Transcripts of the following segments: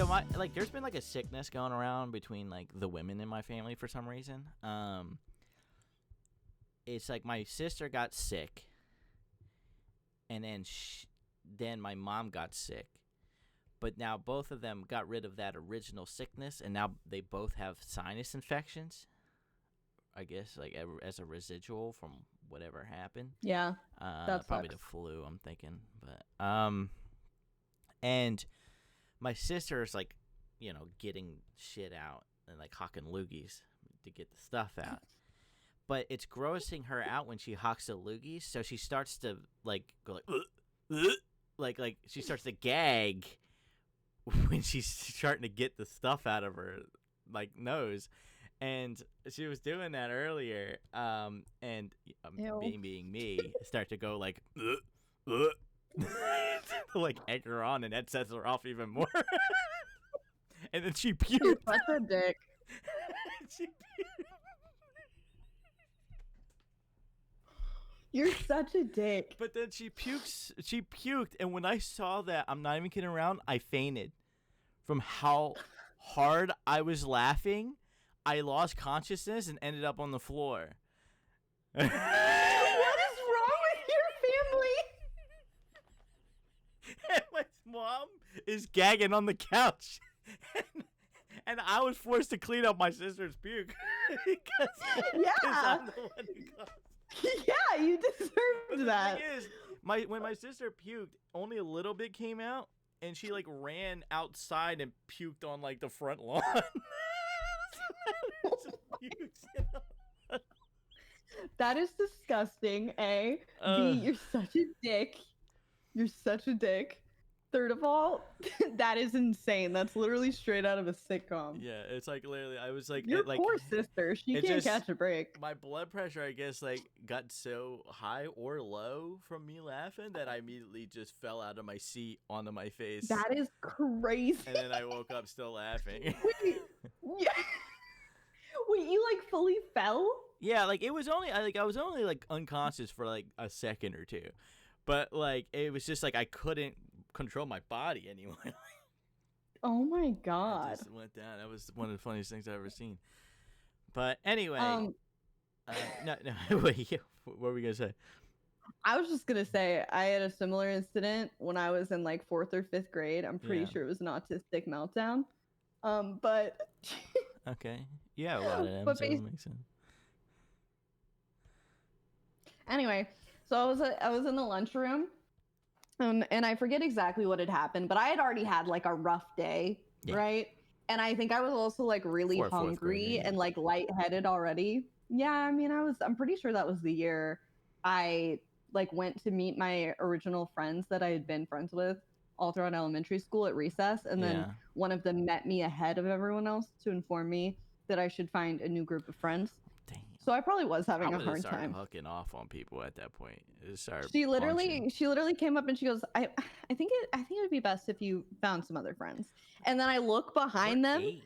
So there's been like a sickness going around between like the women in my family for some reason. It's like my sister got sick, and then my mom got sick. But now both of them got rid of that original sickness, and now they both have sinus infections. I guess like as a residual from whatever happened. Yeah, that Probably sucks. the flu, I'm thinking. But and my sister's like, getting shit out and like hawking loogies to get the stuff out. But it's grossing her out when she hawks the loogies, so she starts to like go like she starts to gag when she's starting to get the stuff out of her like nose. And she was doing that earlier, and being me, start to go like, like egg her on, and that sets her off even more. And then she puked. You're such a dick. She puked. You're such a dick. But then she puked, and when I saw that, I'm not even kidding around, I fainted from how hard I was laughing. I lost consciousness and ended up on the floor. What is wrong with your family? And my mom is gagging on the couch. And I was forced to clean up my sister's puke. because I'm the one who caused. Yeah, you deserved that. The thing is, when my sister puked, only a little bit came out, and she like ran outside and puked on like the front lawn. That is disgusting, A. B, you're such a dick. You're such a dick. Third of all, that is insane. That's literally straight out of a sitcom. Yeah, it's like literally, I was like, your poor sister. She can't catch a break. My blood pressure, I guess, like got so high or low from me laughing that I immediately just fell out of my seat onto my face. That is crazy. And then I woke up still laughing. Wait, yeah. Wait, you like fully fell? Yeah, like it was only I was only like unconscious for like a second or two, but like it was just like I couldn't control my body anymore. Oh my god! I just went down. That was one of the funniest things I've ever seen. But anyway, no. What were we gonna say? I was just gonna say I had a similar incident when I was in like 4th or 5th grade. I'm pretty sure it was an autistic meltdown. But okay, yeah, a lot of them. But so it makes sense. Anyway, so I was in the lunchroom, and I forget exactly what had happened, but I had already had like a rough day, right? And I think I was also like really hungry and like lightheaded already. Yeah, I mean, I'm pretty sure that was the year I like went to meet my original friends that I had been friends with all throughout elementary school at recess, and then one of them met me ahead of everyone else to inform me that I should find a new group of friends. Damn. So I probably was having a hard time. Hooking off on people at that point. She literally came up and she goes, I think it would be best if you found some other friends. And then I look behind them,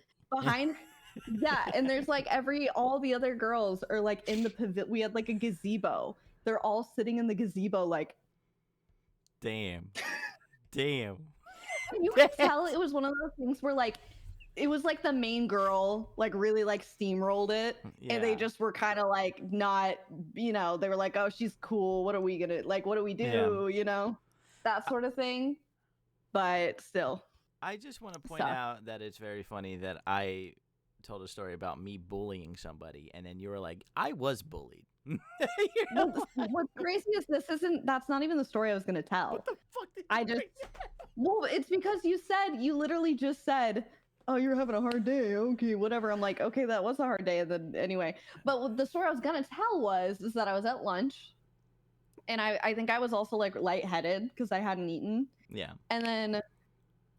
yeah, and there's like all the other girls are like in the pavilion. We had like a gazebo. They're all sitting in the gazebo, like. Damn. And you could tell it was one of those things where like. It was like the main girl like really like steamrolled it, and they just were kind of like not, they were like, oh, she's cool, what are we gonna like, what do we do, that sort of thing. But still, I just want to point out that it's very funny that I told a story about me bullying somebody, and then you were like, I was bullied. What's crazy is that's not even the story I was gonna tell. What the fuck did you well, it's because you literally just said, oh, you're having a hard day. Okay, whatever. I'm like, okay, that was a hard day. And then anyway, but the story I was gonna tell is that I was at lunch, and I think I was also like lightheaded because I hadn't eaten. Yeah. And then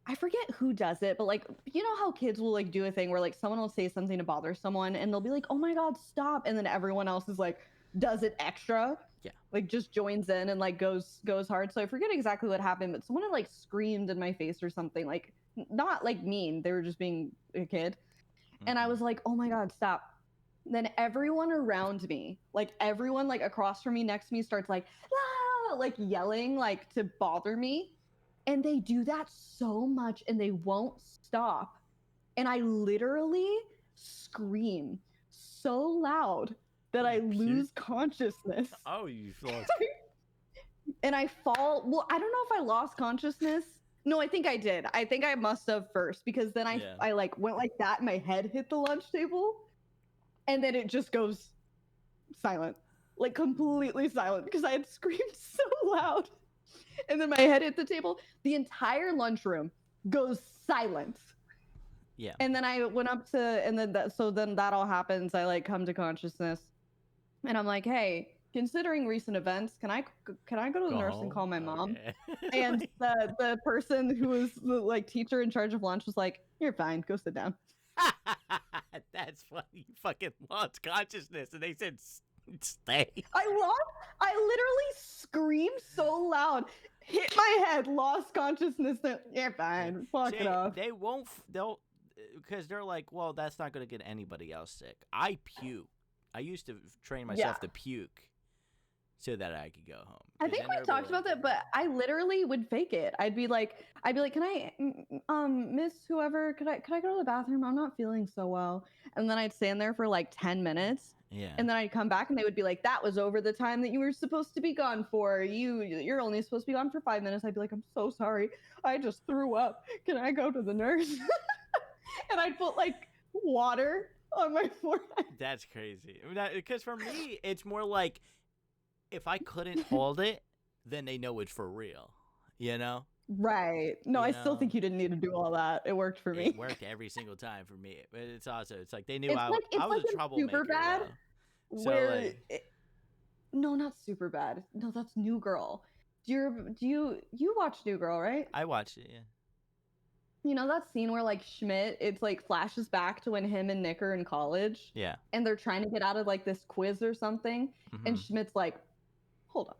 I forget who does it, but like, you know how kids will like do a thing where like someone will say something to bother someone, and they'll be like, oh my god, stop, and then everyone else is like, does it extra. Yeah. Like just joins in and like goes hard. So I forget exactly what happened, but someone had like screamed in my face or something, like. Not like mean, they were just being a kid. And I was like, oh my god, stop. Then everyone around me, like everyone like across from me, next to me, starts like, ah! Like yelling like to bother me. And they do that so much and they won't stop. And I literally scream so loud that I lose consciousness. Oh, you lost. And I fall. Well, I don't know if I lost consciousness. No, I think I did. I think I must have first because then I like went like that. My head hit the lunch table, and then it just goes silent, like completely silent because I had screamed so loud. And then my head hit the table. The entire lunchroom goes silent. Yeah. And then I went up to, and then that all happens. I like come to consciousness, and I'm like, hey, considering recent events, can I go to the nurse and call my mom? Okay. And the person who was the like teacher in charge of lunch was like, you're fine, go sit down. That's funny. You fucking lost consciousness, and they said stay. I literally screamed so loud, hit my head, lost consciousness. You're fine, fuck it off. They won't. They'll because they're like, well, that's not going to get anybody else sick. I puke. I used to train myself to puke so that I could go home. I think we talked about that, but I literally would fake it. I'd be like, can I, miss whoever, could I go to the bathroom? I'm not feeling so well. And then I'd stand there for like 10 minutes. Yeah. And then I'd come back and they would be like, that was over the time that you were supposed to be gone for. You're only supposed to be gone for 5 minutes. I'd be like, I'm so sorry. I just threw up. Can I go to the nurse? And I'd put like water on my forehead. That's crazy. Because for me, it's more like if I couldn't hold it, then they know it's for real. You know? Right. No, I still think you didn't need to do all that. It worked for me. It worked every single time for me. But it's also, it's like they knew I was a troublemaker. Super bad. So where no, not super bad. No, that's New Girl. Do you watch New Girl, right? I watched it, yeah. You know that scene where like Schmidt, it's like flashes back to when him and Nick are in college. Yeah. And they're trying to get out of like this quiz or something. Mm-hmm. And Schmidt's like, hold on.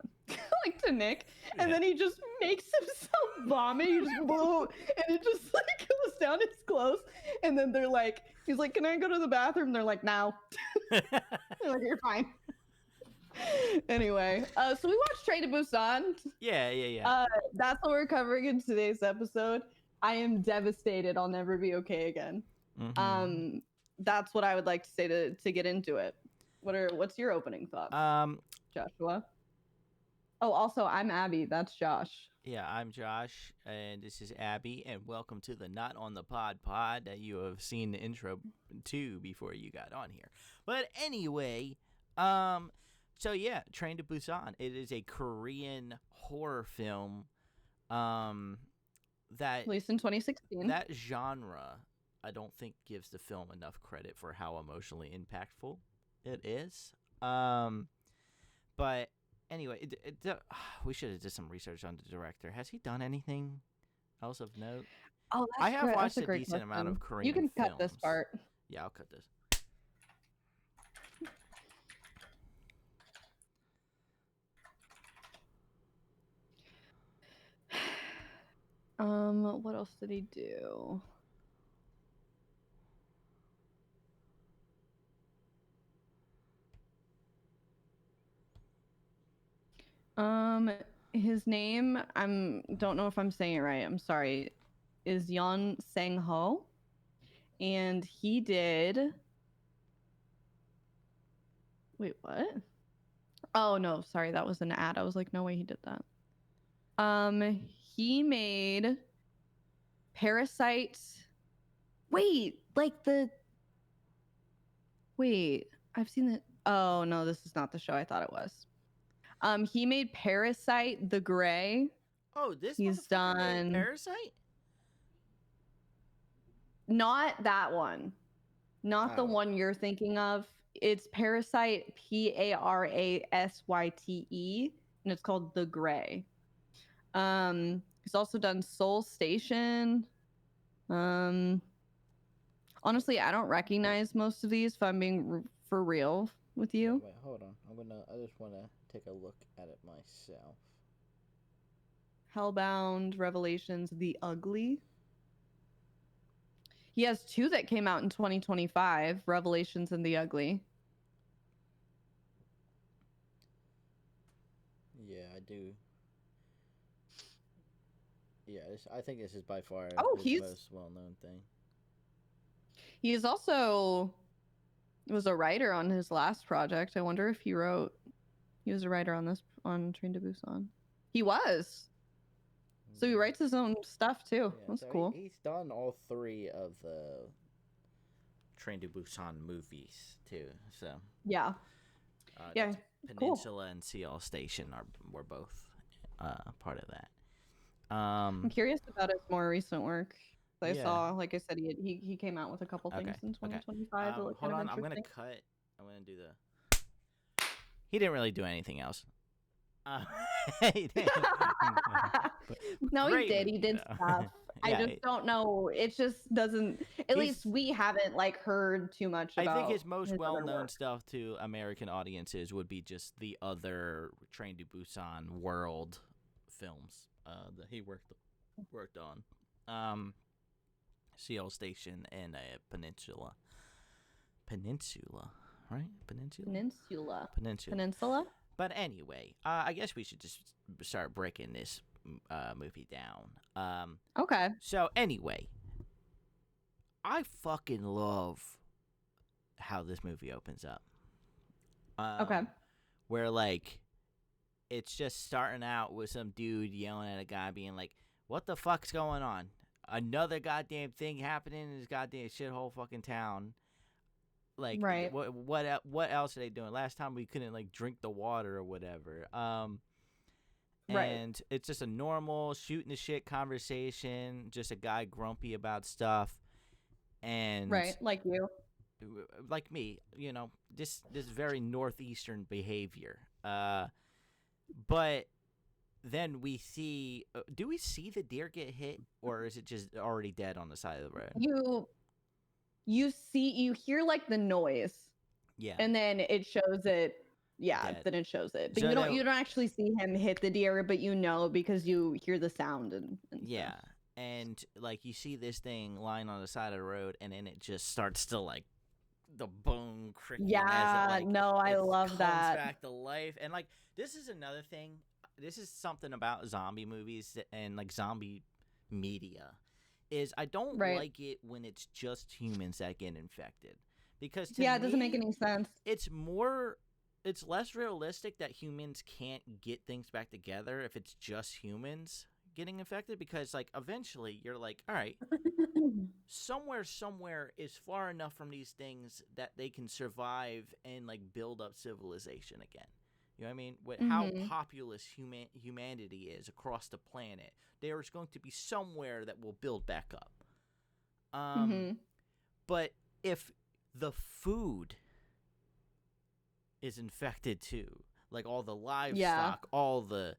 Like to Nick. And then he just makes himself vomit. He just and it just like goes down his clothes. And then they're like, he's like, can I go to the bathroom? And they're like, no. They're like, you're fine. Anyway, so we watched Train to Busan. Yeah. That's what we're covering in today's episode. I am devastated. I'll never be okay again. Mm-hmm. That's what I would like to say to get into it. What's your opening thoughts, Joshua? Oh, also, I'm Abby. That's Josh. Yeah, I'm Josh, and this is Abby, and welcome to the Not on the Pod that you have seen the intro to before you got on here. But anyway, so yeah, Train to Busan. It is a Korean horror film, that released in 2016. That genre, I don't think gives the film enough credit for how emotionally impactful it is. But anyway, we should have did some research on the director. Has he done anything else of note? Oh, I have watched a decent amount of Korean films. You can cut this part. Yeah, I'll cut this. What else did he do? His name, don't know if I'm saying it right. I'm sorry. Is Yeon Sang-ho, and he did. Wait, what? Oh no, sorry, that was an ad. I was like, no way he did that. He made Parasite. Wait, I've seen it. Oh no, this is not the show I thought it was. He made Parasite the Gray. Oh, he's done Parasite? Not that one. Not the one you're thinking of. It's Parasite, Parasyte, and it's called The Gray. He's also done Soul Station. Honestly, I don't recognize most of these if I'm being for real with you. Wait, hold on. I just want to take a look at it myself. Hellbound, Revelations, The Ugly. He has 2 that came out in 2025, Revelations and The Ugly. Yeah, I do. Yeah, I think this is by far Oh, his most well-known thing. he's also was a writer on his last project. I wonder if he was a writer on this on Train to Busan. He was. So he writes his own stuff too. Yeah, That's so cool. he's done all 3 of the Train to Busan movies too. So Yeah. Yeah. Peninsula Cool. and Seoul Station were both part of that. I'm curious about his more recent work. I Yeah. saw, like I said, he came out with a couple things in 2025 that look Hold kind on, of I'm gonna interesting. cut. I'm gonna do the. He didn't really do anything else. He didn't. No, he Great did. movie, He did though. stuff. I Yeah, just don't know. It just doesn't. At least we haven't like heard too much I about. think his most other well-known work. stuff to American audiences would be just the other Train to Busan world films that he worked on. Seoul Station and Peninsula. Peninsula, right? Peninsula. But anyway, I guess we should just start breaking this movie down. Okay. So anyway, I fucking love how this movie opens up. Okay. Where like it's just starting out with some dude yelling at a guy being like, "What the fuck's going on? Another goddamn thing happening in this goddamn shithole fucking town." Like, right. What else are they doing? Last time we couldn't like drink the water or whatever. Right. And it's just a normal shooting the shit conversation, just a guy grumpy about stuff, and right, like you, like me, this very northeastern behavior. But then we see, do we see the deer get hit, or is it just already dead on the side of the road? You hear like the noise, yeah, and then it shows it. Yeah, dead. then it shows it, but So you don't actually see him hit the deer, but because you hear the sound and yeah, stuff. and like you see this thing lying on the side of the road, and then it just starts to like the bone cricking. Yeah, as it, like, no, I love comes that. back to life, and like this is another thing. This is something about zombie movies and like zombie media, is I don't like it when it's just humans that get infected, because to me, it doesn't make any sense. It's less realistic that humans can't get things back together if it's just humans getting infected, because like eventually you're like, all right, somewhere is far enough from these things that they can survive and like build up civilization again. You know what I mean? With how populous humanity is across the planet, there is going to be somewhere that will build back up. But if the food is infected too, like all the livestock, all the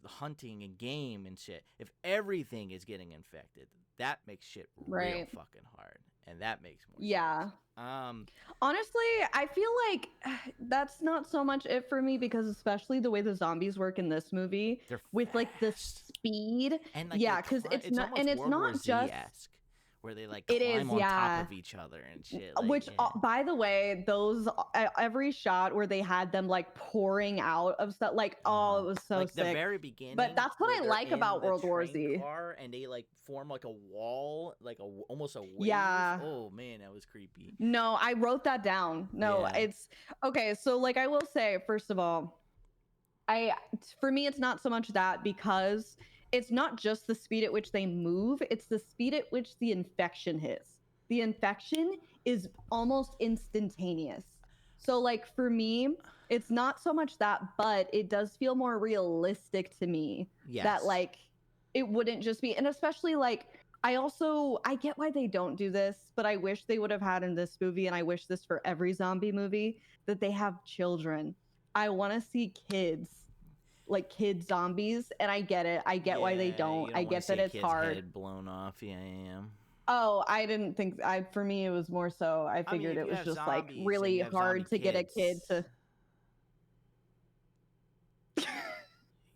hunting and game and shit, if everything is getting infected, that makes shit real fucking hard, and that makes more sense. Honestly, I feel like that's not so much it for me, because especially the way the zombies work in this movie, they're with fast. like the speed, and like because it's not, and it's not World War just where they like climb on top of each other and shit. Like, which, by the way, those every shot where they had them like pouring out of stuff, like it was so like sick. The very beginning. But that's what I like about World War Z. Car, and they like form like a wall, like almost a wave. Yeah. Oh man, that was creepy. No, I wrote that down. No, it's okay. So like I will say, first of all, for me it's not so much that, because it's not just the speed at which they move, it's the speed at which the infection hits. The infection is almost instantaneous. So like for me, it's not so much that, but it does feel more realistic to me that like it wouldn't just be, and especially like I get why they don't do this, but I wish they would have had in this movie, and I wish this for every zombie movie, that they have children. I want to see kids, like kid zombies, and I get it. I get why they don't. I get that it's hard. Head blown off. Yeah. Oh, I didn't think. For me, it was more so. I figured it was just like really hard to get a kid to.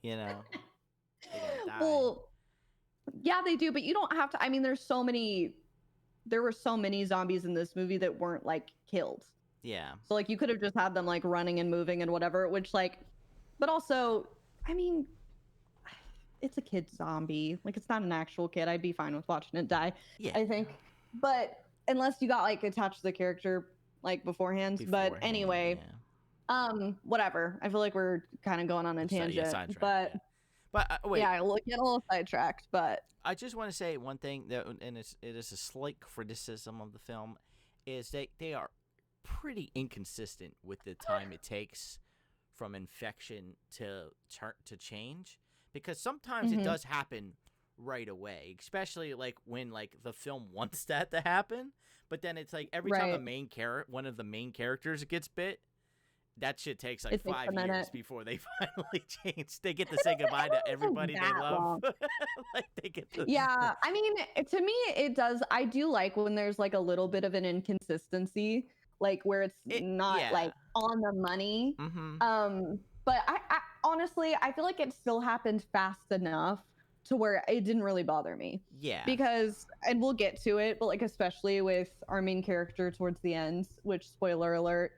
You know. Well, yeah, they do, but you don't have to. I mean, there were so many zombies in this movie that weren't like killed. Yeah. So like you could have just had them like running and moving and whatever, which like, but also, I mean, it's a kid zombie. Like, it's not an actual kid. I'd be fine with watching it die, Yeah. I think. But unless you got like attached to the character like beforehand. But anyway, whatever. I feel like we're kind of going on a tangent, but wait. Yeah, we'll get a little sidetracked, but I just want to say one thing that, and it is a slight criticism of the film, is they are pretty inconsistent with the time it takes from infection to change, because sometimes it does happen right away, especially like when like the film wants that to happen, but then it's like every time one of the main characters gets bit, that shit takes like 5 years before they finally change. They get to say goodbye to everybody they love. Like they get to... Yeah, I mean, to me, it does. I do like when there's like a little bit of an inconsistency, like where it's not like on the money. But I honestly, I feel like it still happened fast enough to where it didn't really bother me. Yeah. Because, and we'll get to it, but like especially with our main character towards the end, which, spoiler alert,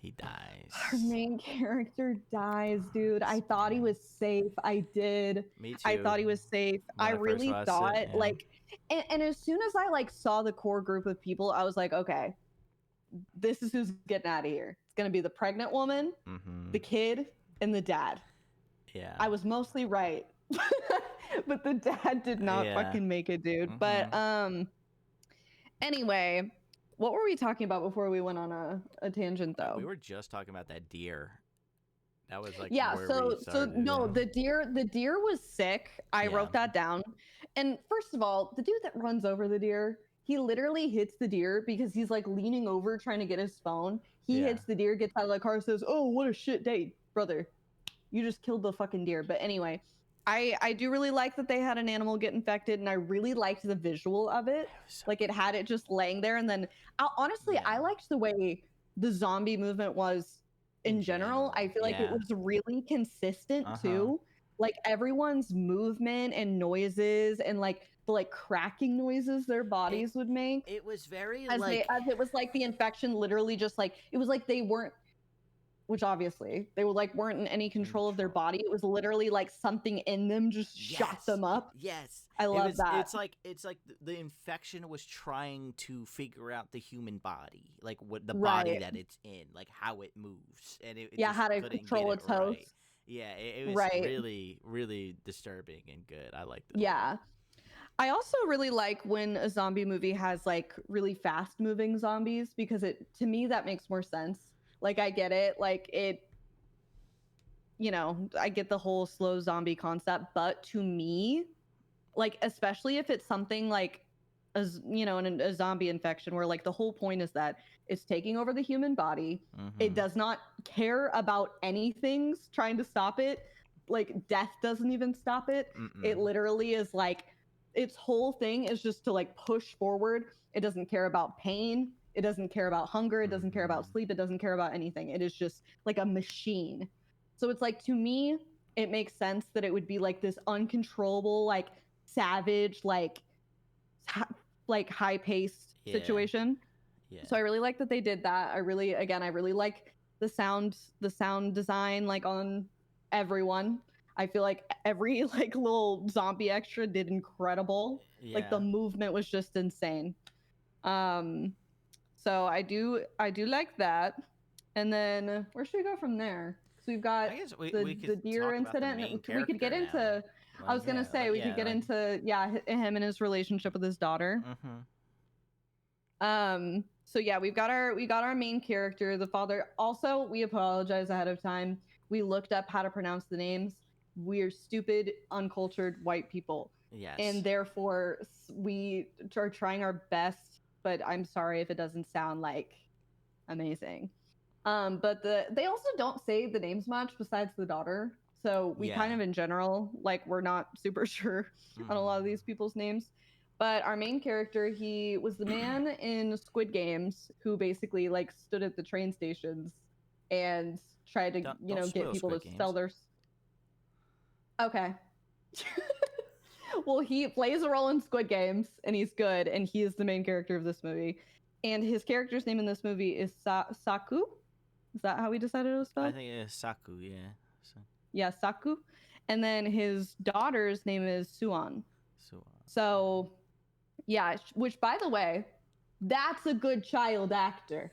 he dies. Our main character dies, dude. I thought he was safe. I did. Me too. I thought he was safe. I really thought like, and as soon as I like saw the core group of people, I was like, okay, this is who's getting out of here. It's gonna be the pregnant woman, the kid, and the dad. Yeah. I was mostly right. But the dad did not fucking make it, dude. But anyway, what were we talking about before we went on a tangent, though? We were just talking about that deer. That was like the deer was sick. I wrote that down. And first of all, the dude that runs over the deer, he literally hits the deer because he's like leaning over trying to get his phone. He hits the deer, gets out of the car, says, "Oh, what a shit day, brother. You just killed the fucking deer." But anyway, I do really like that they had an animal get infected, and I really liked the visual of it. Like it had it just laying there, and then honestly, I liked the way the zombie movement was in general. I feel like it was really consistent too. Like everyone's movement and noises and like the like cracking noises their bodies would make. It was very as it was like the infection literally just like it was like they weren't. Which obviously they weren't in any control of their body. It was literally like something in them just shot them up. Yes, I love that. It's like the infection was trying to figure out the human body, like what the body that it's in, like how it moves, and it how to control its host. Yeah, it was really, really disturbing and good. I liked it. Yeah. I also really like when a zombie movie has like really fast moving zombies, because to me that makes more sense. Like, I get it. Like, I get the whole slow zombie concept. But to me, like, especially if it's something like, a zombie infection where, like, the whole point is that it's taking over the human body. It does not care about anything trying to stop it. Like, death doesn't even stop it. It literally is, like, its whole thing is just to, like, push forward. It doesn't care about pain. It doesn't care about hunger. It doesn't care about sleep. It doesn't care about anything. It is just like a machine. So it's like, to me, it makes sense that it would be like this uncontrollable, like savage, like high-paced situation. Yeah. So I really like that they did that. I really like the sound design, like on everyone. I feel like every like little zombie extra did incredible. Yeah. Like the movement was just insane. So I do like that. And then where should we go from there? So we've got the deer incident. We could get into. I was gonna say we could get into him and his relationship with his daughter. So yeah, we've got our main character, the father. Also, we apologize ahead of time. We looked up how to pronounce the names. We're stupid, uncultured white people. Yes. And therefore, we are trying our best. But I'm sorry if it doesn't sound like amazing. But they also don't say the names much besides the daughter. So we kind of in general, like, we're not super sure on a lot of these people's names. But our main character, he was the man in Squid Games who basically like stood at the train stations and tried to, get people to sell their. Okay. Well, he plays a role in Squid Games, and he's good, and he is the main character of this movie. And his character's name in this movie is Saku. Is that how we decided it was spelled? I think it is Saku, yeah. Yeah, Saku. and then his daughter's name is Suan. So, So, yeah, which by the way, that's a good child actor.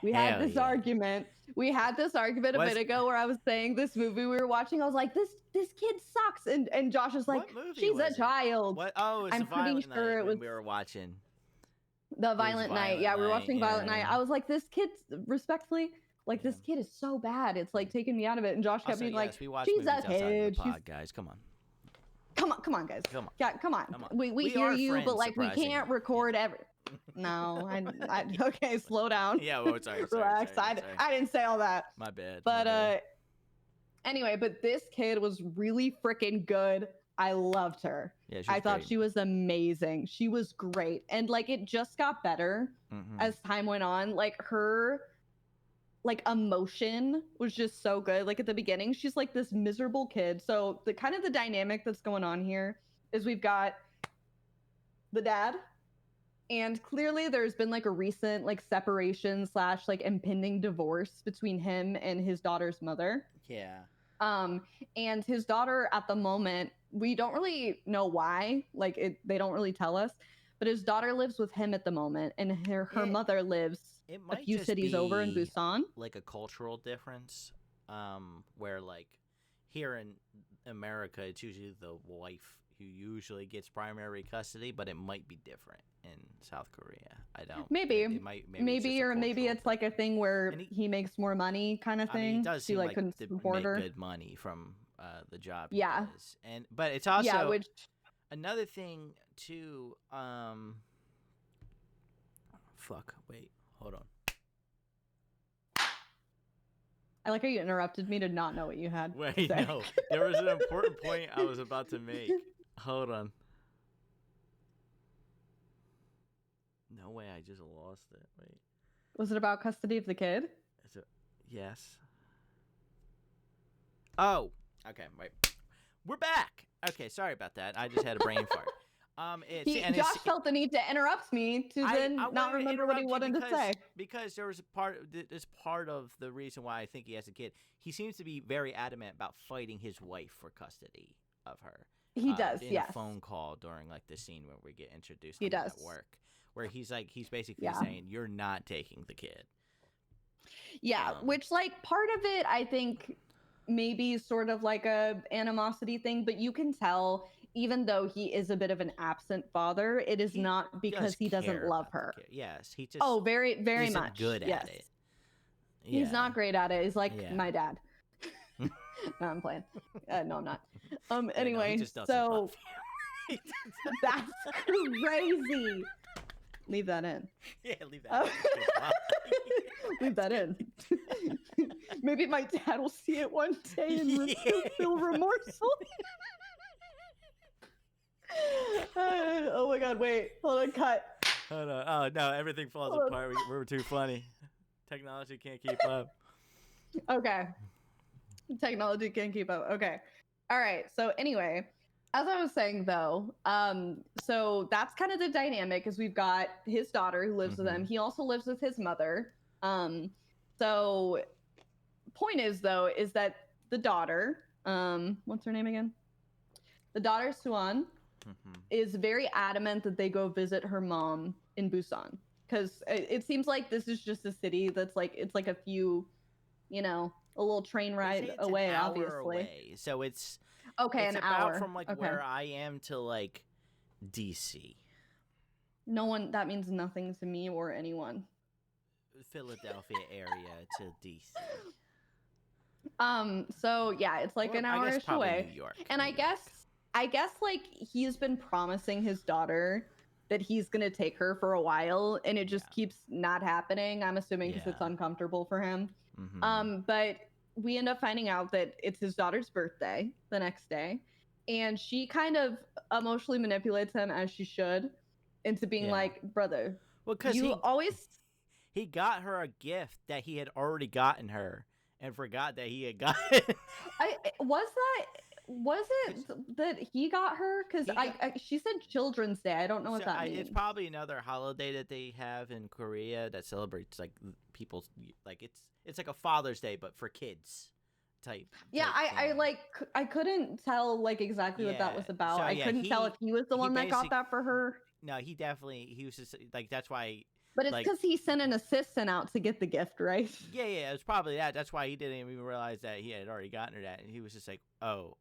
We had this argument. We had this argument a bit ago where I was saying this movie we were watching. I was like, this kid sucks, and Josh was like, she's a child. What? Oh, it's I'm pretty sure it was we were watching The Violent Night. Yeah, we were watching Violent Night. I was like, this kid, respectfully, like this kid is so bad. It's like taking me out of it. And Josh kept being like, she's a kid. Guys, come on. Come on, guys. Yeah, come on. We hear you, friends, but like we can't record every. No, okay, slow down. Yeah, well, sorry. Relax. Sorry. I didn't say all that. My bad. But anyway, but this kid was really freaking good. I loved her. Yeah, I thought she was amazing. She was great, and like it just got better as time went on. Like her, like emotion was just so good. Like at the beginning, she's like this miserable kid. So the kind of the dynamic that's going on here is we've got the dad. And clearly there's been like a recent like separation / like impending divorce between him and his daughter's mother. Yeah. And his daughter at the moment, we don't really know why, like they don't really tell us, but his daughter lives with him at the moment, and her mother lives a few cities over in Busan. Like a cultural difference, where like here in America, it's usually the wife who usually gets primary custody, but it might be different in South Korea. I don't. Maybe maybe it's like a thing where he makes more money, kind of thing. I mean, he does seem like couldn't support her. Good money from the job. He does. But it's also another thing too. Fuck. Wait. Hold on. I like how you interrupted me to not know what you had. Wait, no. There was an important point I was about to make. Hold on. No way, I just lost it. Wait. Was it about custody of the kid? Yes. Oh, okay, wait. We're back. Okay, sorry about that. I just had a brain fart. Josh felt the need to interrupt me to then not remember what he wanted to say. Because there was part of the reason why I think he has a kid. He seems to be very adamant about fighting his wife for custody of her. He does, in a phone call during like the scene where we get introduced to him at work, where he's basically saying, "You're not taking the kid." Yeah, which like part of it, I think maybe sort of like a animosity thing, but you can tell. Even though he is a bit of an absent father, it is not because he doesn't love her. Yes, he just very, very much good at it. Yeah. He's not great at it. He's like my dad. No, I'm playing. No, I'm not. Anyway, so that's crazy. Leave that in. Yeah, leave that in. Leave that in. Maybe my dad will see it one day and feel remorseful. Oh my god, wait. Hold on, cut. Hold on. Oh no, everything falls apart. We're too funny. Technology can't keep up. Okay. Technology can't keep up. Okay. All right. So anyway, as I was saying though, so that's kind of the dynamic is we've got his daughter who lives with him. He also lives with his mother. So point is though, is that the daughter, what's her name again? The daughter, Suan, is very adamant that they go visit her mom in Busan because it seems like this is just a city that's like it's like a few, a little train ride away, obviously. Away. So it's an hour from like where I am to like DC. That means nothing to me or anyone. Philadelphia area to DC. So yeah, it's like an hour-ish away. New York. And I guess like he's been promising his daughter that he's going to take her for a while and it just keeps not happening. I'm assuming because it's uncomfortable for him. But we end up finding out that it's his daughter's birthday the next day. And she kind of emotionally manipulates him as she should into being like, brother, because he got her a gift that he had already gotten her and forgot that he had gotten. Was it that he got her? Because she said Children's Day. I don't know what that means. It's probably another holiday that they have in Korea that celebrates like people's like it's like a Father's Day but for kids type. Yeah, I couldn't tell like exactly what that was about. So I yeah, couldn't tell if he was the one that got that for her. No, he was just like, that's why. But it's like, because he sent an assistant out to get the gift, right? Yeah, it was probably that. That's why he didn't even realize that he had already gotten her that, and he was just like, oh,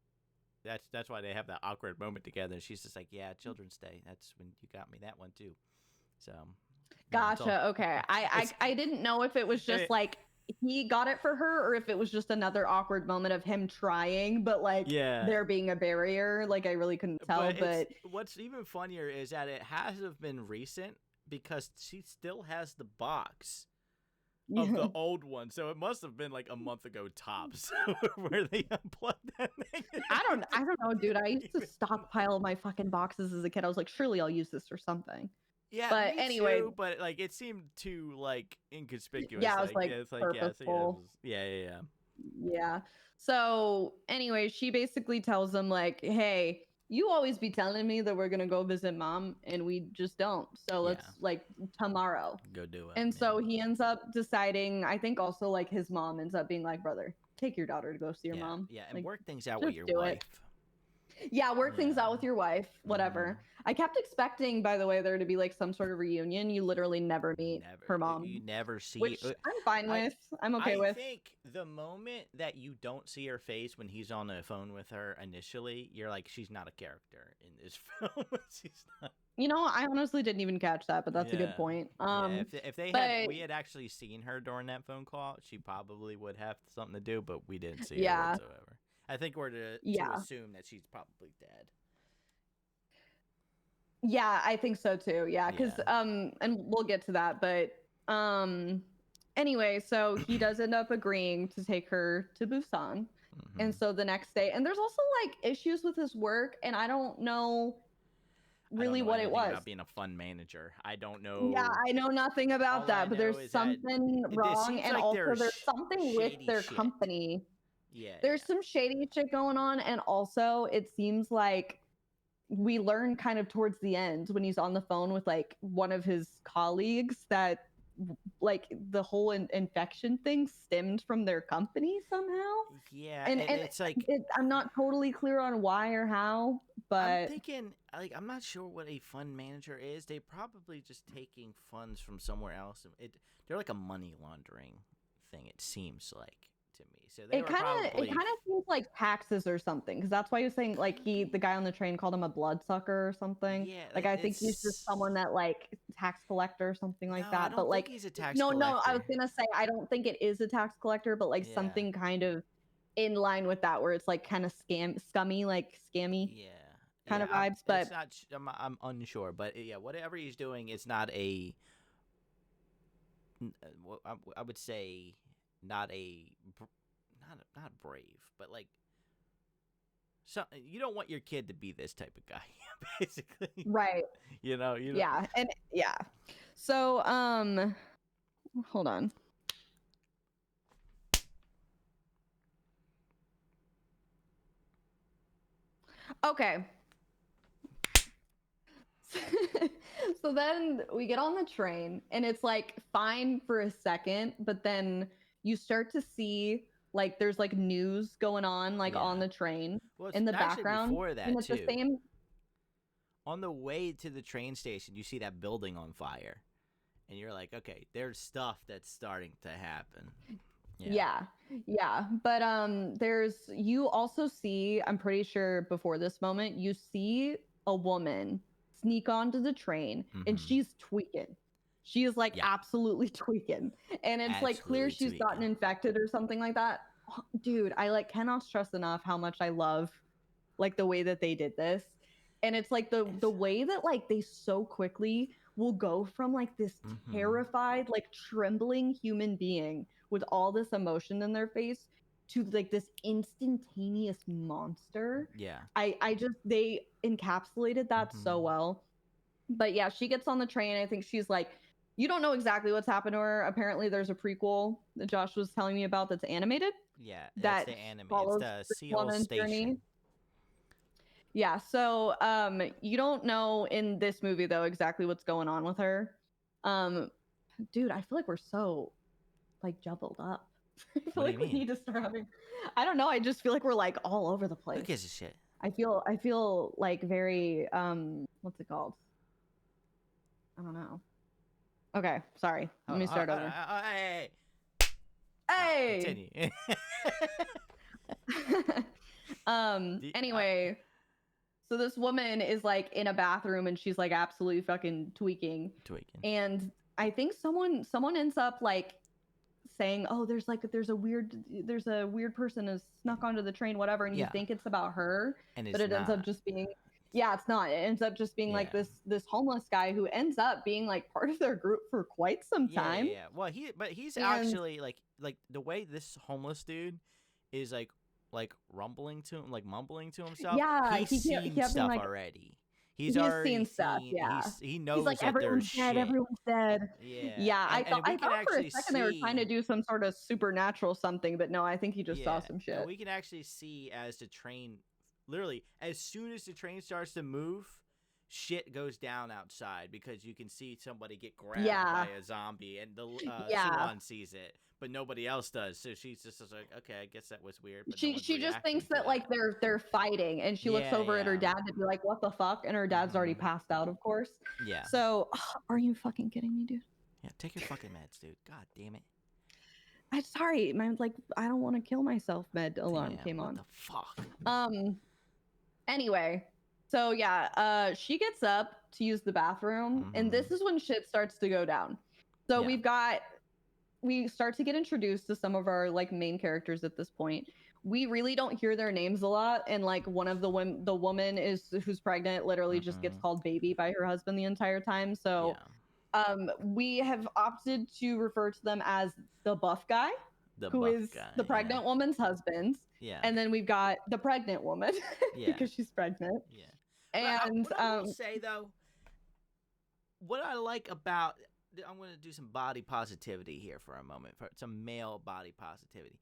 that's why they have that awkward moment together. And she's just like, yeah, Children's Day. That's when you got me that one too. So. Gotcha. Okay. I didn't know if it was just like he got it for her or if it was just another awkward moment of him trying, but like there being a barrier. Like I really couldn't tell. But what's even funnier is that it has to have been recent because she still has the box of the old one, so it must have been like a month ago tops where they unplugged that thing. I don't know, dude. I used to stockpile my fucking boxes as a kid. I was like, surely I'll use this for something. Yeah, but me anyway, too, but like it seemed too like inconspicuous. Yeah, it was like it's like purposeful. Yeah. So anyway, she basically tells him like, "Hey, you always be telling me that we're gonna go visit mom, and we just don't. So let's like tomorrow go do it." And so he ends up deciding. I think also like his mom ends up being like, "Brother, take your daughter to go see your mom. Yeah, and like, work things out with your wife." Yeah, work things out with your wife, whatever. I kept expecting, by the way, there to be like some sort of reunion. You literally never meet her mom. You never see. Which I'm fine with. I'm okay with. I think the moment that you don't see her face when he's on the phone with her initially, you're like, she's not a character in this film. She's not. You know, I honestly didn't even catch that, but that's a good point. If we had actually seen her during that phone call, she probably would have something to do, but we didn't see her whatsoever. I think we're to assume that she's probably dead. Yeah, I think so too. Yeah, because and we'll get to that, but anyway, so he does end up agreeing to take her to Busan. And so the next day, and there's also like issues with his work, and I don't know really what it was. About being a fund manager, I don't know. Yeah, I know nothing about that, but there's something wrong, and also there's something with their company. There's some shady shit going on, and also it seems like we learn kind of towards the end when he's on the phone with like one of his colleagues that like the whole infection thing stemmed from their company somehow. Yeah, and it's like I'm not totally clear on why or how, but I'm thinking like I'm not sure what a fund manager is. They probably just taking funds from somewhere else. They're like a money laundering thing. It seems like to me. So it kind of seems like taxes or something, because that's why he was saying like the guy on the train called him a bloodsucker or something. Yeah, like I think he's just someone that like tax collector or something like that. But like he's a tax collector. No, I was gonna say I don't think it is a tax collector, but like something kind of in line with that, where it's like kind of scummy, like scammy. Kind of vibes, but it's not, I'm unsure. But yeah, whatever he's doing, it's not a. I would say not brave, but like, so you don't want your kid to be this type of guy, basically. Right. You know. Yeah, and yeah. So hold on. Okay. So then we get on the train, and it's like fine for a second, but then you start to see like there's like news going on like on the train in the background. Before that, and it's too. The same. On the way to the train station, you see that building on fire, and you're like, okay, there's stuff that's starting to happen. Yeah. But you also see, I'm pretty sure before this moment, you see a woman sneak onto the train, and she's tweaking. She is like absolutely tweaking, and it's like clear she's gotten infected or something like that. Dude, I like cannot stress enough how much I love like the way that they did this. And it's like the way that like they so quickly will go from like this terrified, like trembling human being with all this emotion in their face to like this instantaneous monster. Yeah. They encapsulated that so well. But yeah, she gets on the train. I think she's like, you don't know exactly what's happened to her. Apparently there's a prequel that Josh was telling me about that's animated. Yeah, that's the anime. It's the Seoul Station. Journey. Yeah, so you don't know in this movie though exactly what's going on with her. Dude, I feel like we're so like jumbled up. I feel What do like you we mean? need to start having. I don't know. I just feel like we're like all over the Who place. gives a shit? I feel like very what's it called? I don't know. Okay, sorry. Let me start over. Hey. Hey. Continue. Anyway, so this woman is like in a bathroom and she's like absolutely fucking tweaking. Tweaking. And I think someone ends up like saying, "Oh, there's a weird person has snuck onto the train, whatever," and you think it's about her, And but it's it ends up not. just being it's not. It ends up just being like Yeah. this homeless guy who ends up being like part of their group for quite some time. Yeah. Well, he's And actually like the way this homeless dude is like rumbling to him, like mumbling to himself. yeah, He's he seen kept being stuff like already. He's he has already seen stuff. seen. Yeah. He He's knows like, that there's everyone's dead, shit. everyone's dead. Yeah. Yeah, And we I can thought for a actually second they were trying to do some sort of supernatural something, but no, I think he just saw some And shit. we can actually see as the train, literally, as soon as the train starts to move, shit goes down outside because you can see somebody get grabbed by a zombie, and the Suwon sees it, but nobody else does. So she's just like, okay, I guess that was weird. But She just thinks that like they're fighting, and she looks over at her dad to be like, "What the fuck?" And her dad's already passed out, of course. Yeah. So, are you fucking kidding me, dude? Yeah, take your fucking meds, dude. God damn it. I'm sorry, man. Like, I don't want to kill myself. Med alarm came on. What the fuck? Anyway, so yeah, she gets up to use the bathroom, and this is when shit starts to go down. So we start to get introduced to some of our like main characters at this point. We really don't hear their names a lot, and like one of the woman who's pregnant literally just gets called baby by her husband the entire time. So we have opted to refer to them as the buff guy, who is the pregnant woman's husband. Yeah. And then we've got the pregnant woman because she's pregnant. Yeah. And what I will say though, what I like about, I'm going to do some body positivity here for a moment, for some male body positivity.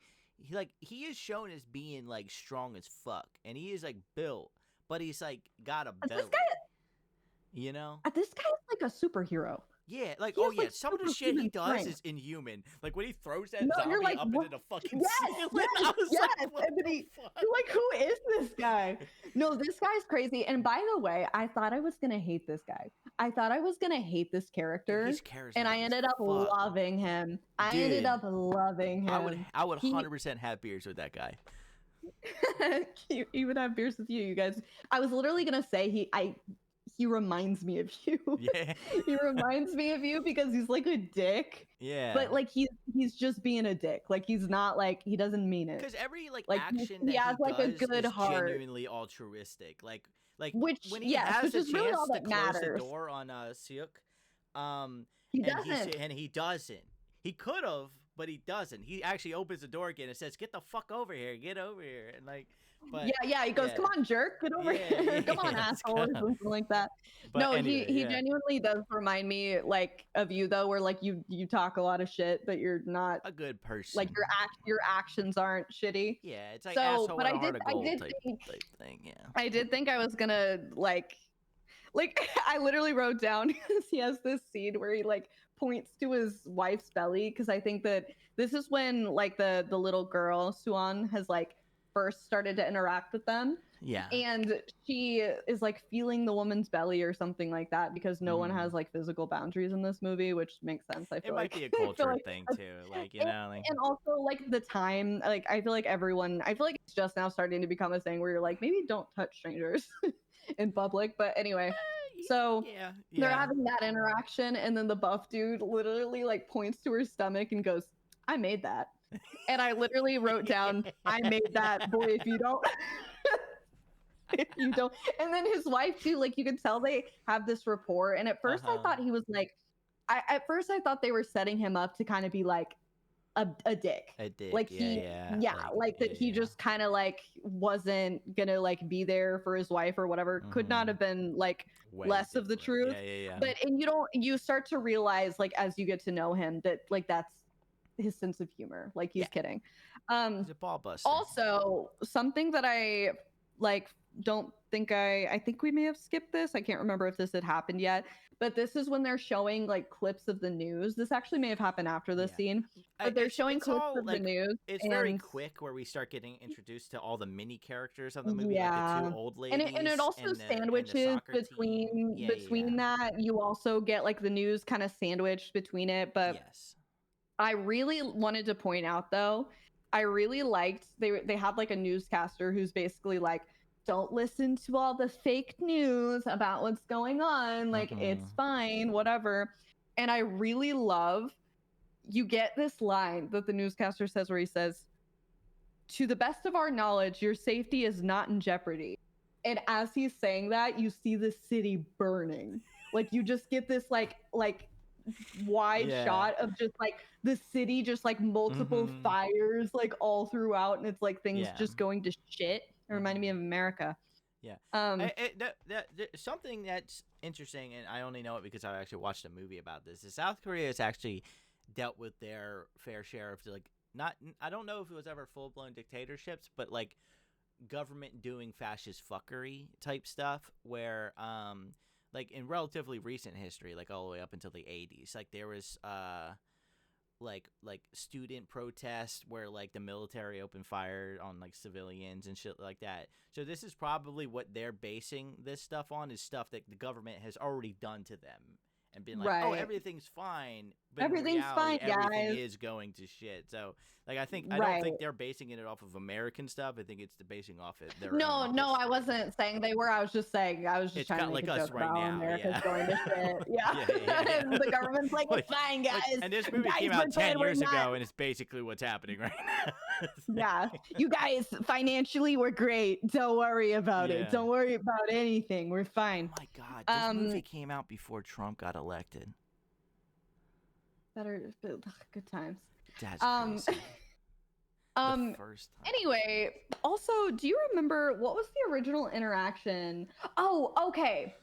He is shown as being like strong as fuck, and he is like built, but he's like got a belly. You know? This guy is like a superhero. Yeah, some of the shit he does is inhuman. Like when he throws that zombie like, up into the fucking ceiling, I was like, what the fuck? You're like, who is this guy? No, this guy's crazy. And by the way, I thought I was gonna hate this guy. I thought I was gonna hate this character. He's charismatic, and I ended up loving him. I ended up loving him. I would 100% have beers with that guy. He would have beers with you, you guys. I was literally gonna say he reminds me of you. Yeah. He reminds me of you because he's like a dick. Yeah. But like he's just being a dick. Like he's not like, he doesn't mean it. Because every action he has like a good is heart. Genuinely altruistic. Which when he has a chance really all to that close matters. the door on Seok, he doesn't. And he doesn't. He could have, but he doesn't. He actually opens the door again and says, "Get the fuck over here. Get over here." And like, but he goes, "Come on, jerk, get over here. Come on, asshole," or something like that. But no, anyway, he genuinely does remind me like of you though, where like you talk a lot of shit, but you're not a good person. Like your actions aren't shitty. Yeah, it's like asshole with a heart of gold type thing. Yeah, I did think I was gonna like I literally wrote down he has this scene where he like points to his wife's belly, because I think that this is when like the little girl Suan has like first started to interact with them. Yeah. And she is like feeling the woman's belly or something like that, because no one has like physical boundaries in this movie, which makes sense. I feel it might be a culture thing too. Like, you know, like... and also like the time, like I feel like it's just now starting to become a thing where you're like, maybe don't touch strangers in public. But anyway, so they're having that interaction, and then the buff dude literally like points to her stomach and goes, "I made that." And I literally wrote down, "I made that, boy, if you don't." If you don't. And then his wife too, like you could tell they have this rapport. And at first I thought he was like, I thought they were setting him up to kind of be like a dick. Like he just kind of like wasn't gonna like be there for his wife or whatever. Could not have been like less of the truth. But you start to realize like as you get to know him that like that's his sense of humor. Like he's kidding. He's a ball buster. Also, something that I like don't think I think we may have skipped this. I can't remember if this had happened yet, but this is when they're showing like clips of the news. This actually may have happened after the scene, but they're showing it's clips all of like the news. it's very quick where we start getting introduced to all the mini characters of the movie, like the two old ladies, and it also and the sandwiches soccer team. between that. You also get like the news kind of sandwiched between it, but Yes. I really wanted to point out though, I really liked they had like a newscaster who's basically like, don't listen to all the fake news about what's going on. Like it's fine, whatever. And I really love you get this line that the newscaster says where he says, to the best of our knowledge, your safety is not in jeopardy. And as he's saying that, you see the city burning. Like you just get this like wide shot of just like the city, just like multiple fires like all throughout, and it's like things just going to shit. It reminded me of America. Yeah. Something that's interesting, and I only know it because I actually watched a movie about this, is South Korea has actually dealt with their fair share of like I don't know if it was ever full-blown dictatorships, but like government doing fascist fuckery type stuff where like in relatively recent history, like all the way up until the 80s, like there was like student protests where like the military opened fire on like civilians and shit like that. So this is probably what they're basing this stuff on, is stuff that the government has already done to them and been like, oh, everything's fine. But everything's reality, fine, guys. everything is going to shit. So like I don't think they're basing it off of American stuff. I think it's basing off of their No, own I history. wasn't saying they were. I was just saying It's trying to like make a us joke right about now. America's going to shit. And the government's like, it's fine, guys. And this movie guys, came out 10 years not... ago, and it's basically what's happening right now. You guys, financially, we're great. Don't worry about it. Don't worry about anything. We're fine. Oh my God, this movie came out before Trump got elected. Good times. That's crazy. The first time. Anyway, also, do you remember what was the original interaction? Oh, okay.